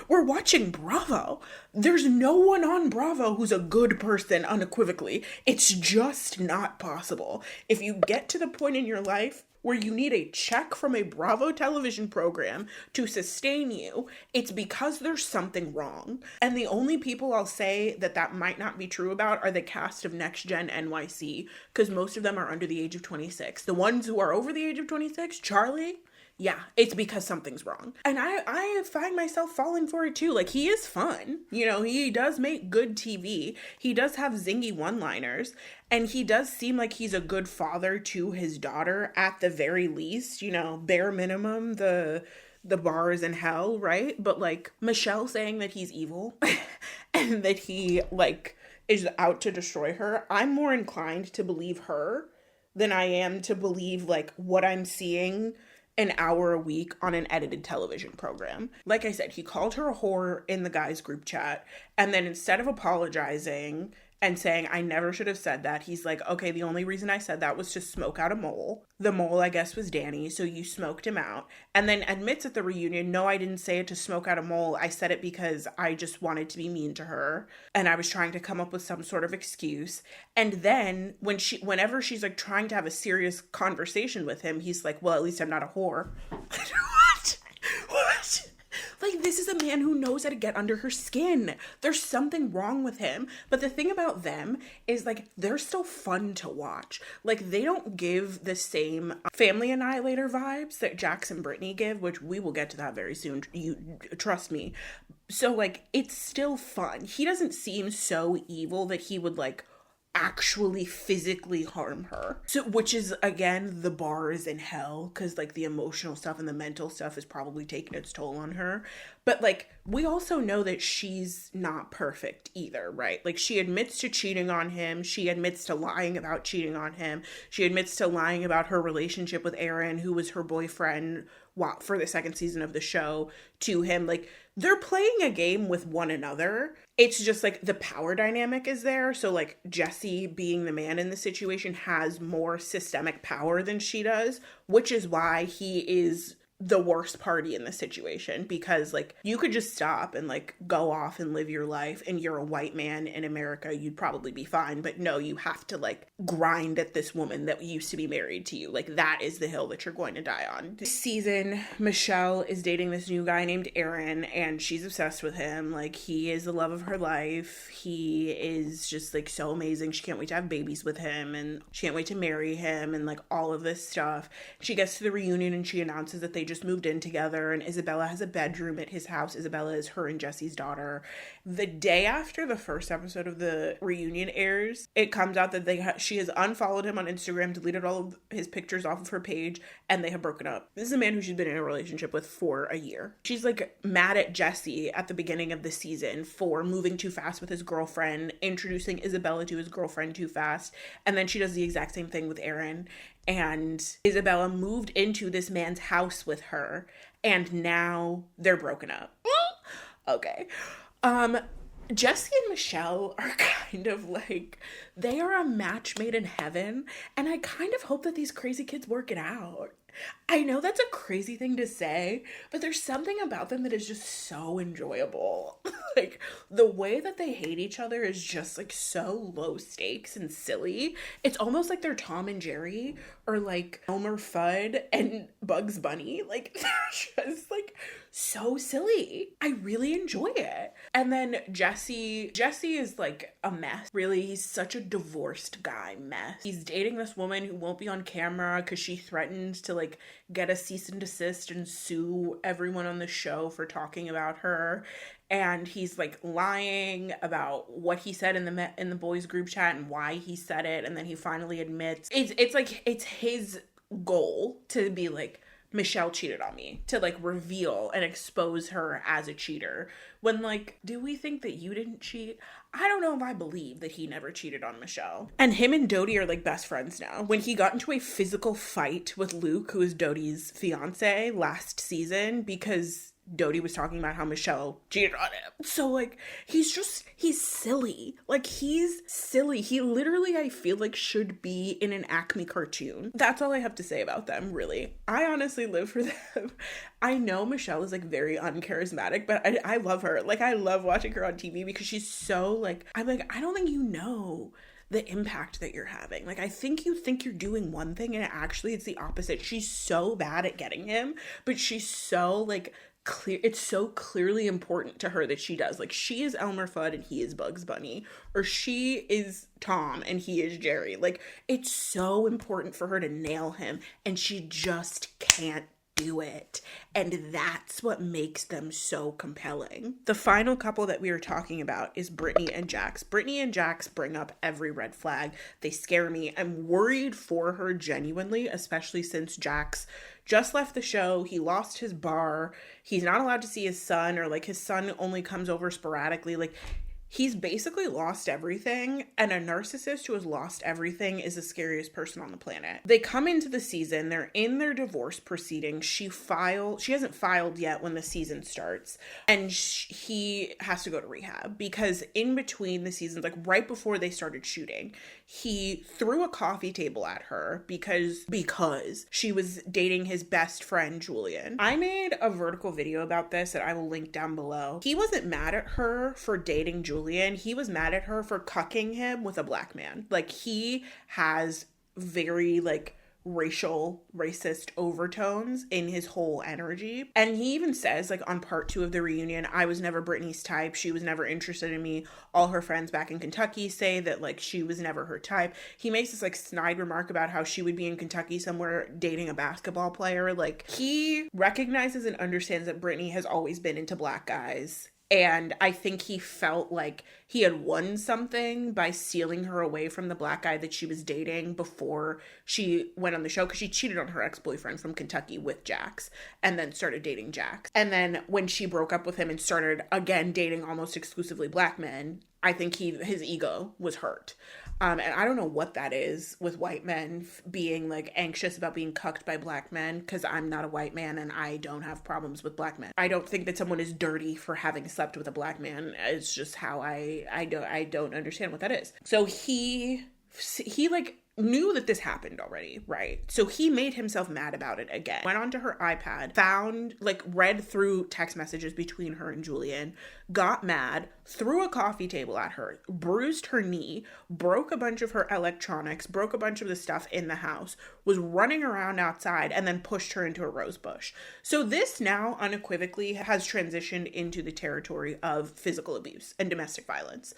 We're watching Bravo. There's no one on Bravo who's a good person unequivocally. It's just not possible. If you get to the point in your life where you need a check from a Bravo television program to sustain you, it's because there's something wrong. And the only people I'll say that might not be true about are the cast of Next Gen NYC, because most of them are under the age of 26. The ones who are over the age of 26, Charlie, yeah, it's because something's wrong. And I find myself falling for it too. Like, he is fun. You know, he does make good TV. He does have zingy one-liners. And he does seem like he's a good father to his daughter at the very least. You know, bare minimum, the bar is in hell, right? But, like, Michelle saying that he's evil and that he, like, is out to destroy her, I'm more inclined to believe her than I am to believe, like, what I'm seeing an hour a week on an edited television program. Like I said, he called her a whore in the guys group chat, and then instead of apologizing and saying, I never should have said that, he's like, okay, the only reason I said that was to smoke out a mole. The mole, I guess, was Danny, so you smoked him out. And then admits at the reunion, no, I didn't say it to smoke out a mole. I said it because I just wanted to be mean to her, and I was trying to come up with some sort of excuse. And then whenever she's like trying to have a serious conversation with him, he's like, well, at least I'm not a whore. What? Like, this is a man who knows how to get under her skin. There's something wrong with him. But the thing about them is, like, they're still fun to watch. Like, they don't give the same Family Annihilator vibes that Jax and Britney give, which we will get to that very soon. You trust me. So, like, it's still fun. He doesn't seem so evil that he would, like, actually physically harm her. So, which is, again, the bar is in hell, because, like, the emotional stuff and the mental stuff is probably taking its toll on her. But, like, we also know that she's not perfect either, right? Like, she admits to cheating on him. She admits to lying about cheating on him. She admits to lying about her relationship with Aaron, who was her boyfriend for the second season of the show, to him. Like, they're playing a game with one another. It's just, like, the power dynamic is there. So, like, Jesse, being the man in the situation, has more systemic power than she does, which is why he is the worst party in the situation, because, like, you could just stop and, like, go off and live your life, and you're a white man in America, you'd probably be fine. But no, you have to, like, grind at this woman that used to be married to you. Like, that is the hill that you're going to die on. This season, Michelle is dating this new guy named Aaron, and she's obsessed with him. Like, he is the love of her life. He is just, like, so amazing. She can't wait to have babies with him, and she can't wait to marry him, and, like, all of this stuff. She gets to the reunion and she announces that they just moved in together, and Isabella has a bedroom at his house. Isabella is her and Jesse's daughter. The day after the first episode of the reunion airs, it comes out that she has unfollowed him on Instagram, deleted all of his pictures off of her page, and they have broken up. This is a man who she's been in a relationship with for a year. She's, like, mad at Jesse at the beginning of the season for moving too fast with his girlfriend, introducing Isabella to his girlfriend too fast, and then she does the exact same thing with Aaron. And Isabella moved into this man's house with her, and now they're broken up. Okay. Jesse and Michelle are kind of like, they are a match made in heaven, and I kind of hope that these crazy kids work it out. I know that's a crazy thing to say, but there's something about them that is just so enjoyable. Like, the way that they hate each other is just, like, so low stakes and silly. It's almost like they're Tom and Jerry, or, like, Elmer Fudd and Bugs Bunny. Like, they're just, like, so silly. I really enjoy it. And then Jesse is, like, a mess. Really, he's such a divorced guy mess. He's dating this woman who won't be on camera because she threatened to, like, get a cease and desist and sue everyone on the show for talking about her. And he's, like, lying about what he said in the boys group chat and why he said it. And then he finally admits it's like, it's his goal to be like, Michelle cheated on me, to, like, reveal and expose her as a cheater. When, like, do we think that you didn't cheat? I don't know if I believe that he never cheated on Michelle. And him and Dodie are, like, best friends now. When he got into a physical fight with Luke, who is Dodie's fiance, last season, because Dodie was talking about how Michelle cheated on him. So, like, he's silly. Like, he's silly. He literally, I feel like, should be in an Acme cartoon. That's all I have to say about them, really. I honestly live for them. I know Michelle is, like, very uncharismatic, but I love her. Like, I love watching her on TV because she's so, like, I'm like, I don't think you know the impact that you're having. Like, I think you think you're doing one thing and actually it's the opposite. She's so bad at getting him, but she's so, like, clear. It's so clearly important to her that she does. Like, she is Elmer Fudd and he is Bugs Bunny, or she is Tom and he is Jerry. Like, it's so important for her to nail him, and she just can't do it. And that's what makes them so compelling. The final couple that we were talking about is Britney and Jax. Britney and Jax bring up every red flag. They scare me. I'm worried for her genuinely, especially since Jax just left the show. He lost his bar. He's not allowed to see his son, or like his son only comes over sporadically. Like, he's basically lost everything, and a narcissist who has lost everything is the scariest person on the planet. They come into the season, they're in their divorce proceedings. She hasn't filed yet when the season starts, and he has to go to rehab because in between the seasons, like right before they started shooting, he threw a coffee table at her because she was dating his best friend, Julian. I made a vertical video about this that I will link down below. He wasn't mad at her for dating Julian. He was mad at her for cucking him with a black man. Like, he has very, like, racist overtones in his whole energy. And he even says, like, on part 2 of the reunion, I was never Britney's type. She was never interested in me. All her friends back in Kentucky say that, like, she was never her type. He makes this, like, snide remark about how she would be in Kentucky somewhere dating a basketball player. Like, he recognizes and understands that Britney has always been into black guys. And I think he felt like he had won something by sealing her away from the black guy that she was dating before she went on the show, because she cheated on her ex-boyfriend from Kentucky with Jax and then started dating Jax. And then when she broke up with him and started again dating almost exclusively black men, I think his ego was hurt. And I don't know what that is with white men being like anxious about being cucked by black men, because I'm not a white man and I don't have problems with black men. I don't think that someone is dirty for having slept with a black man. It's just how I don't understand what that is. So he like knew that this happened already, right? So he made himself mad about it again. Went onto her iPad, read through text messages between her and Julian, got mad, threw a coffee table at her, bruised her knee, broke a bunch of her electronics, broke a bunch of the stuff in the house, was running around outside, and then pushed her into a rose bush. So this now unequivocally has transitioned into the territory of physical abuse and domestic violence.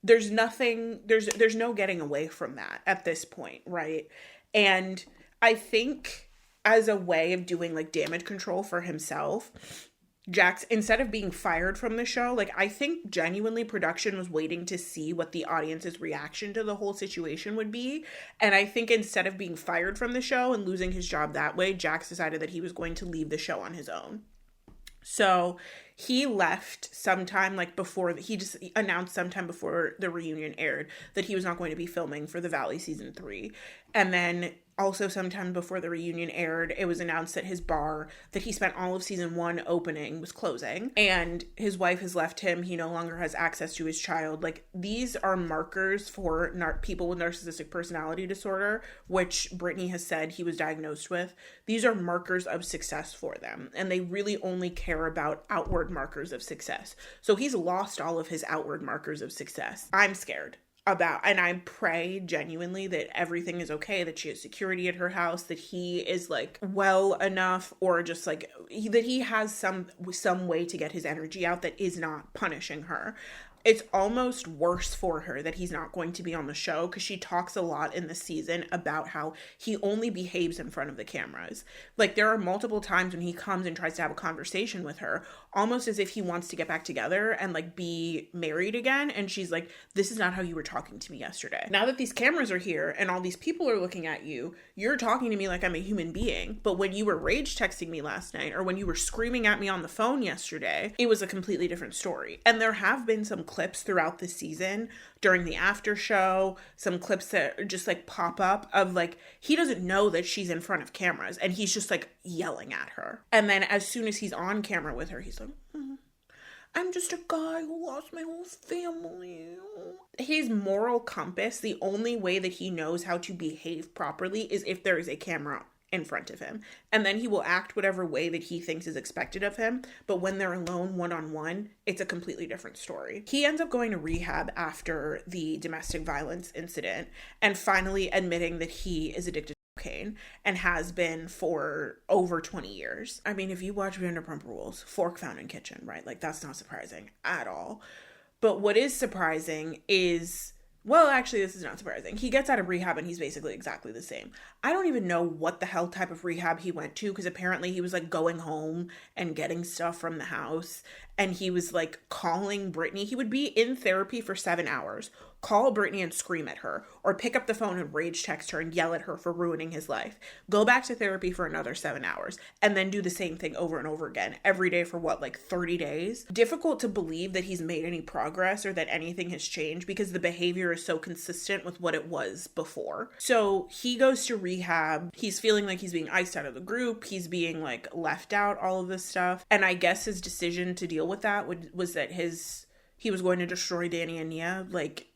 There's no getting away from that at this point, right? And I think as a way of doing like damage control for himself, Jax, instead of being fired from the show, like, I think genuinely production was waiting to see what the audience's reaction to the whole situation would be. And I think instead of being fired from the show and losing his job that way, Jax decided that he was going to leave the show on his own. So he left sometime he just announced sometime before the reunion aired that he was not going to be filming for The Valley season 3. And then also sometime before the reunion aired, it was announced that his bar that he spent all of season 1 opening was closing, and his wife has left him. He no longer has access to his child. Like, these are markers for people with narcissistic personality disorder, which Britney has said he was diagnosed with. These are markers of success for them, and they really only care about outward markers of success. So he's lost all of his outward markers of success. I'm scared about, and I pray genuinely that everything is okay, that she has security at her house, that he is like well enough, or just like that he has some way to get his energy out that is not punishing her. It's almost worse for her that he's not going to be on the show, because she talks a lot in the season about how he only behaves in front of the cameras. Like, there are multiple times when he comes and tries to have a conversation with her, almost as if he wants to get back together and like be married again. And she's like, this is not how you were talking to me yesterday. Now that these cameras are here and all these people are looking at you, you're talking to me like I'm a human being. But when you were rage texting me last night, or when you were screaming at me on the phone yesterday, it was a completely different story. And there have been some clips throughout the season during the after show, some clips that just like pop up of like, he doesn't know that she's in front of cameras and he's just like yelling at her. And then as soon as he's on camera with her, he's like, I'm just a guy who lost my whole family. His moral compass, the only way that he knows how to behave properly is if there is a camera in front of him. And then he will act whatever way that he thinks is expected of him. But when they're alone one-on-one, it's a completely different story. He ends up going to rehab after the domestic violence incident and finally admitting that he is addicted to cocaine and has been for over 20 years. I mean, if you watch Vanderpump Rules, fork found in kitchen, right? Like, that's not surprising at all. But what is surprising is, well, actually, this is not surprising. He gets out of rehab and he's basically exactly the same. I don't even know what the hell type of rehab he went to, because apparently he was like going home and getting stuff from the house, and he was like calling Britney. He would be in therapy for 7 hours, call Britney and scream at her, or pick up the phone and rage text her and yell at her for ruining his life. Go back to therapy for another 7 hours, and then do the same thing over and over again every day for what, like 30 days? Difficult to believe that he's made any progress or that anything has changed, because the behavior is so consistent with what it was before. So he goes to rehab. He's feeling like he's being iced out of the group. He's being like left out, all of this stuff. And I guess his decision to deal with that was that he was going to destroy Danny and Nia. Like,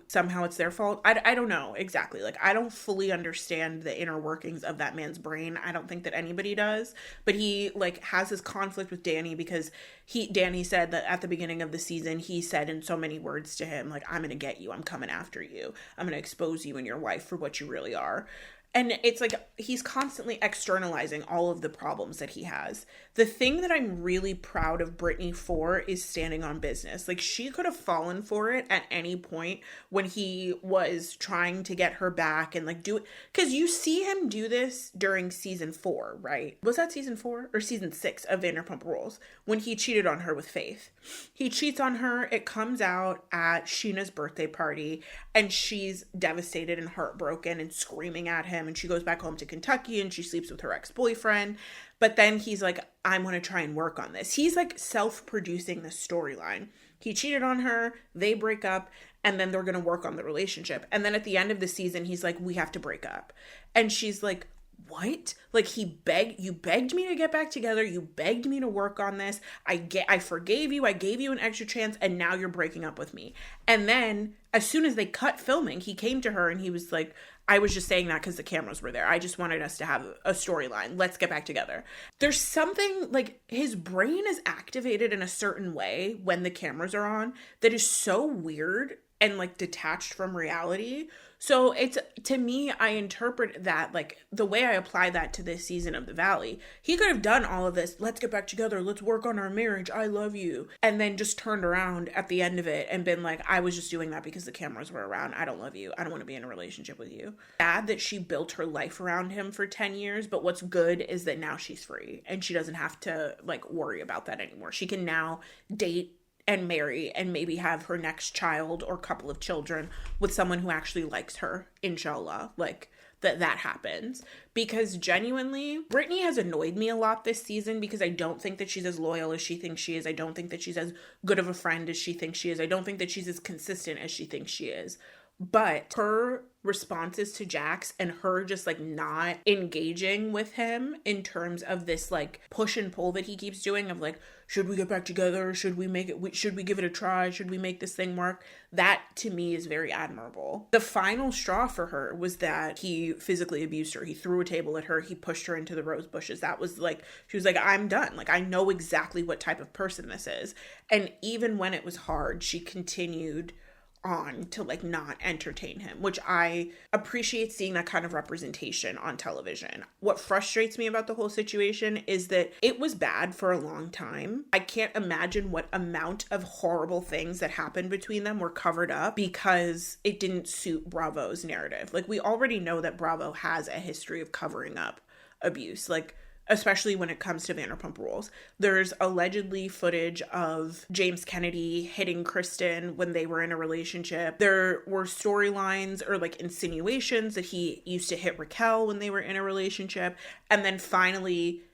somehow it's their fault. I don't know exactly. Like, I don't fully understand the inner workings of that man's brain. I don't think that anybody does. But he, like, has this conflict with Danny because Danny said that at the beginning of the season, he said in so many words to him, like, I'm going to get you. I'm coming after you. I'm going to expose you and your wife for what you really are. And it's like he's constantly externalizing all of the problems that he has. The thing that I'm really proud of Britney for is standing on business. Like, she could have fallen for it at any point when he was trying to get her back and like do it. Because you see him do this during season 4, right? Was that season 4 or season 6 of Vanderpump Rules, when he cheated on her with Faith? He cheats on her. It comes out at Sheena's birthday party and she's devastated and heartbroken and screaming at him. And she goes back home to Kentucky and she sleeps with her ex-boyfriend. But then he's like, I'm going to try and work on this. He's like self-producing this storyline. He cheated on her, they break up, and then they're going to work on the relationship. And then at the end of the season, he's like, we have to break up. And she's like, what? Like, you begged me to get back together. You begged me to work on this. I forgave you. I gave you an extra chance, and now you're breaking up with me. And then as soon as they cut filming, he came to her and he was like, I was just saying that because the cameras were there. I just wanted us to have a storyline. Let's get back together. There's something, like, his brain is activated in a certain way when the cameras are on that is so weird and like detached from reality. So it's, to me, I interpret that, like, the way I apply that to this season of The Valley, he could have done all of this, let's get back together, let's work on our marriage, I love you, and then just turned around at the end of it and been like, I was just doing that because the cameras were around, I don't love you, I don't want to be in a relationship with you. Sad that she built her life around him for 10 years, but what's good is that now she's free, and she doesn't have to, like, worry about that anymore. She can now date and marry and maybe have her next child or couple of children with someone who actually likes her, inshallah. Like, that happens. Because genuinely, Britney has annoyed me a lot this season because I don't think that she's as loyal as she thinks she is. I don't think that she's as good of a friend as she thinks she is. I don't think that she's as consistent as she thinks she is. But her responses to Jax and her just like not engaging with him in terms of this like push and pull that he keeps doing of like, should we get back together? Should we make it? Should we give it a try? Should we make this thing work? That to me is very admirable. The final straw for her was that he physically abused her. He threw a table at her. He pushed her into the rose bushes. That was like, she was like, I'm done. Like, I know exactly what type of person this is. And even when it was hard, she continued on to like not entertain him, which I appreciate seeing that kind of representation on television. What frustrates me about the whole situation is that it was bad for a long time. I can't imagine what amount of horrible things that happened between them were covered up because it didn't suit Bravo's narrative. Like, we already know that Bravo has a history of covering up abuse. Like, especially when it comes to Vanderpump Rules. There's allegedly footage of James Kennedy hitting Kristen when they were in a relationship. There were storylines or like insinuations that he used to hit Raquel when they were in a relationship. And then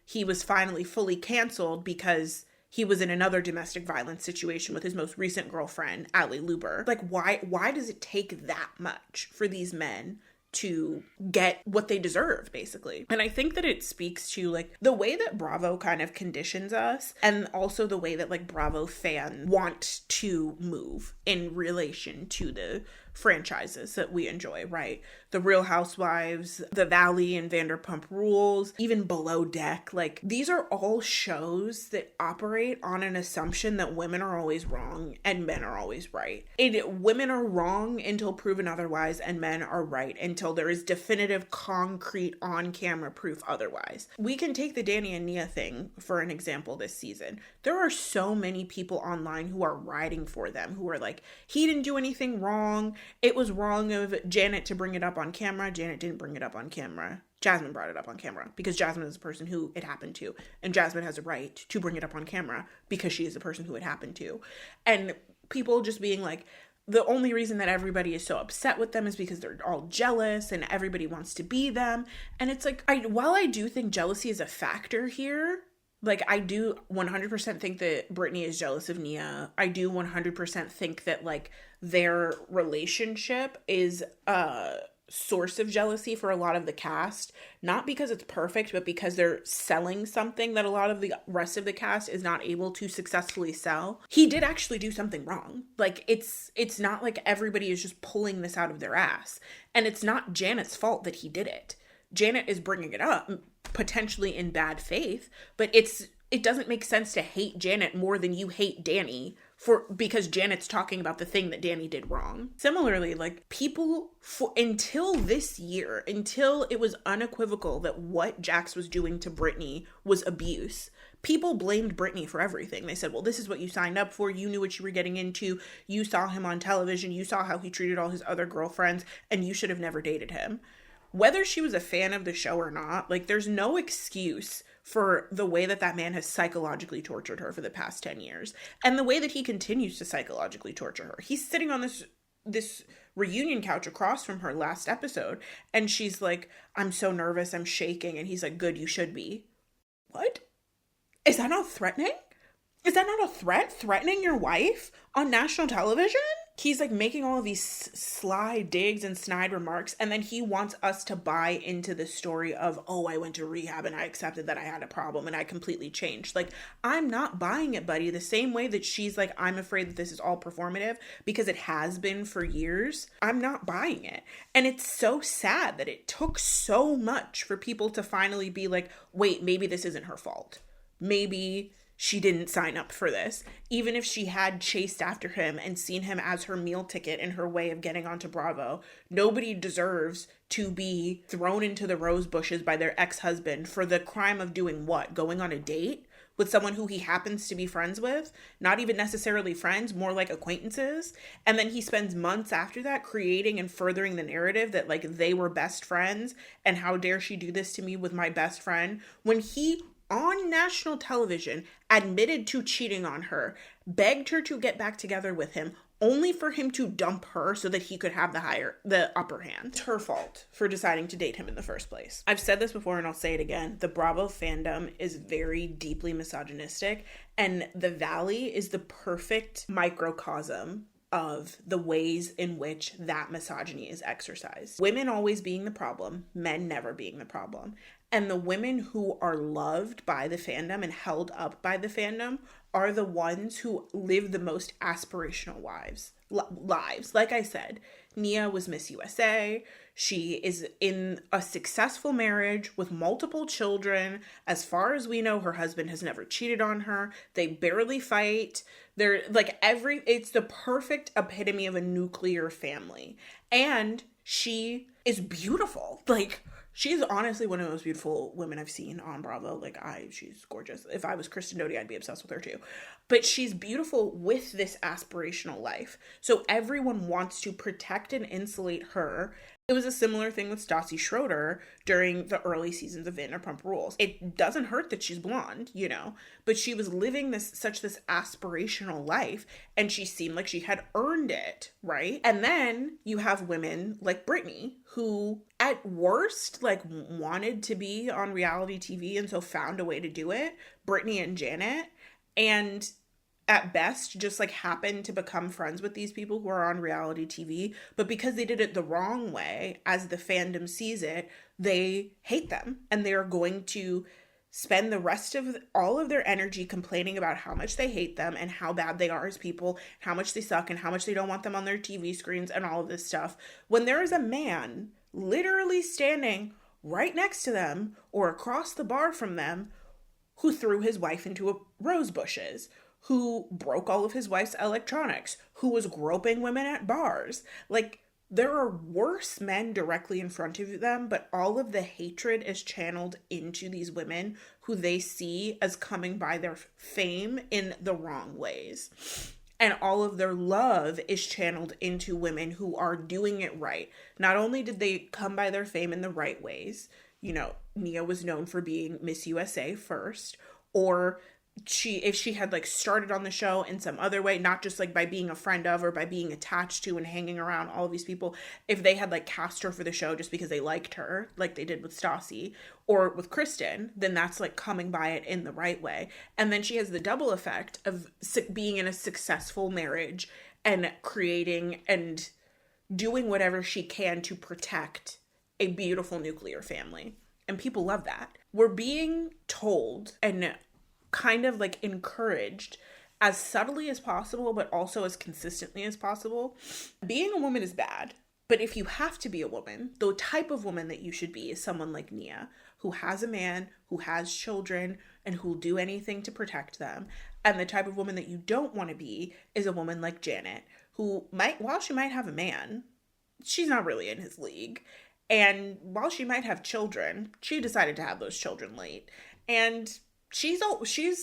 he was finally fully canceled because he was in another domestic violence situation with his most recent girlfriend, Allie Luber. Like, why does it take that much for these men to get what they deserve, basically? And I think that it speaks to like the way that Bravo kind of conditions us, and also the way that like Bravo fans want to move in relation to the franchises that we enjoy, right? The Real Housewives, The Valley and Vanderpump Rules, even Below Deck. Like, these are all shows that operate on an assumption that women are always wrong and men are always right. Women are wrong until proven otherwise, and men are right until there is definitive, concrete, on-camera proof otherwise. We can take the Danny and Nia thing for an example this season. There are so many people online who are riding for them, who are like, he didn't do anything wrong. It was wrong of Janet to bring it up on camera. Janet didn't bring it up on camera. Jasmine brought it up on camera because Jasmine is the person who it happened to. And Jasmine has a right to bring it up on camera because she is the person who it happened to. And people just being like, the only reason that everybody is so upset with them is because they're all jealous and everybody wants to be them. And it's like, while I do think jealousy is a factor here, like, I do 100% think that Britney is jealous of Nia. I do 100% think that, like, their relationship is a source of jealousy for a lot of the cast. Not because it's perfect, but because they're selling something that a lot of the rest of the cast is not able to successfully sell. He did actually do something wrong. Like, it's not like everybody is just pulling this out of their ass. And it's not Janet's fault that he did it. Janet is bringing it up, potentially in bad faith, but it doesn't make sense to hate Janet more than you hate Danny because Janet's talking about the thing that Danny did wrong. Similarly, like, people until this year, until it was unequivocal that what Jax was doing to Britney was abuse, people blamed Britney for everything. They said, well, this is what you signed up for. You knew what you were getting into. You saw him on television. You saw how he treated all his other girlfriends, and you should have never dated him. Whether she was a fan of the show or not, like, there's no excuse for the way that that man has psychologically tortured her for the past 10 years. And the way that he continues to psychologically torture her. He's sitting on this reunion couch across from her last episode, and she's like, I'm so nervous, I'm shaking. And he's like, good, you should be. What? Is that not threatening? Is that not a threat? Threatening your wife on national television? He's like making all of these sly digs and snide remarks, and then he wants us to buy into the story of, oh, I went to rehab and I accepted that I had a problem and I completely changed. Like, I'm not buying it, buddy. The same way that she's like, I'm afraid that this is all performative because it has been for years. I'm not buying it. And it's so sad that it took so much for people to finally be like, wait, maybe this isn't her fault. Maybe she didn't sign up for this. Even if she had chased after him and seen him as her meal ticket and her way of getting onto Bravo, nobody deserves to be thrown into the rose bushes by their ex-husband for the crime of doing what? Going on a date with someone who he happens to be friends with? Not even necessarily friends, more like acquaintances. And then he spends months after that creating and furthering the narrative that, like, they were best friends and how dare she do this to me with my best friend, when he on national television admitted to cheating on her, begged her to get back together with him, only for him to dump her so that he could have the upper hand. It's her fault for deciding to date him in the first place. I've said this before and I'll say it again. The Bravo fandom is very deeply misogynistic, and The Valley is the perfect microcosm of the ways in which that misogyny is exercised. Women always being the problem, men never being the problem. And the women who are loved by the fandom and held up by the fandom are the ones who live the most aspirational lives. Like I said, Nia was Miss USA. She is in a successful marriage with multiple children. As far as we know, her husband has never cheated on her. They barely fight. They're like it's the perfect epitome of a nuclear family. And she is beautiful. Like, she's honestly one of the most beautiful women I've seen on Bravo. Like, she's gorgeous. If I was Kristen Doty, I'd be obsessed with her too. but she's beautiful with this aspirational life. So everyone wants to protect and insulate her. It was a similar thing with Stassi Schroeder during the early seasons of Vanderpump Rules. It doesn't hurt that she's blonde, you know, but she was living this aspirational life, and she seemed like she had earned it, right? And then you have women like Britney, who at worst like wanted to be on reality TV and so found a way to do it. Britney and Janet, and at best just like happened to become friends with these people who are on reality TV, but because they did it the wrong way, as the fandom sees it, they hate them, and they're going to spend the rest of all of their energy complaining about how much they hate them and how bad they are as people, how much they suck and how much they don't want them on their TV screens and all of this stuff, when there is a man literally standing right next to them or across the bar from them who threw his wife into rose bushes, who broke all of his wife's electronics, who was groping women at bars. Like, there are worse men directly in front of them, but all of the hatred is channeled into these women who they see as coming by their fame in the wrong ways. And all of their love is channeled into women who are doing it right. Not only did they come by their fame in the right ways, you know, Nia was known for being Miss USA first, or if she had like started on the show in some other way, not just like by being a friend of or by being attached to and hanging around all of these people, if they had like cast her for the show just because they liked her, like they did with Stassi or with Kristen, then that's like coming by it in the right way. And then she has the double effect of being in a successful marriage and creating and doing whatever she can to protect a beautiful nuclear family. And people love that. We're being told and kind of like encouraged as subtly as possible, but also as consistently as possible. Being a woman is bad, but if you have to be a woman, the type of woman that you should be is someone like Nia, who has a man, who has children, and who'll do anything to protect them. And the type of woman that you don't want to be is a woman like Janet, who while she might have a man, she's not really in his league. And while she might have children, she decided to have those children late. And she's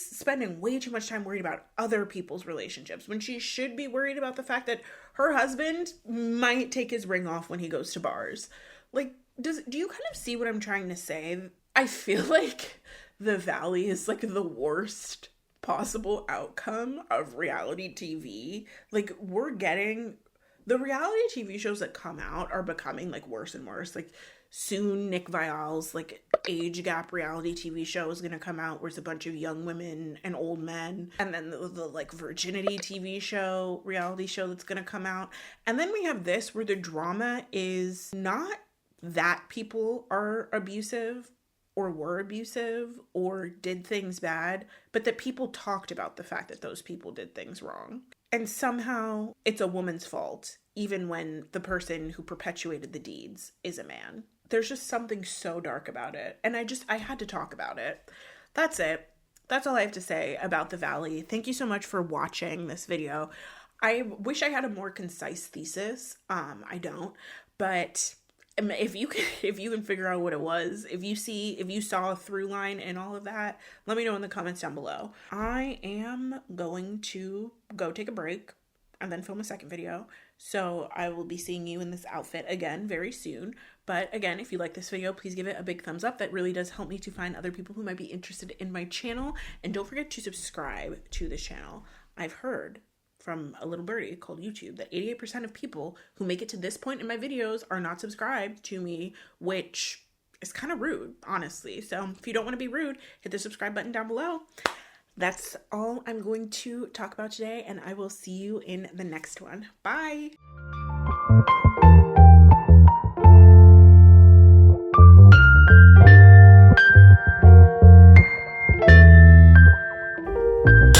spending way too much time worried about other people's relationships when she should be worried about the fact that her husband might take his ring off when he goes to bars. Like, do you kind of see what I'm trying to say? I feel like the Valley is like the worst possible outcome of reality TV. Like, we're getting the reality TV shows that come out are becoming like worse and worse. Like, soon Nick Viall's like age gap reality TV show is gonna come out where it's a bunch of young women and old men. And then the like virginity TV show, reality show that's gonna come out. And then we have this where the drama is not that people are abusive or were abusive or did things bad, but that people talked about the fact that those people did things wrong. And somehow it's a woman's fault, even when the person who perpetuated the deeds is a man. There's just something so dark about it. And I had to talk about it. That's it. That's all I have to say about the Valley. Thank you so much for watching this video. I wish I had a more concise thesis. I don't. But if you can figure out what it was, if you saw a through line in all of that, let me know in the comments down below. I am going to go take a break and then film a second video. So I will be seeing you in this outfit again very soon. But again, if you like this video, please give it a big thumbs up. That really does help me to find other people who might be interested in my channel. And don't forget to subscribe to this channel. I've heard from a little birdie called YouTube that 88% of people who make it to this point in my videos are not subscribed to me, which is kind of rude, honestly. So if you don't want to be rude, hit the subscribe button down below. That's all I'm going to talk about today, and I will see you in the next one. Bye!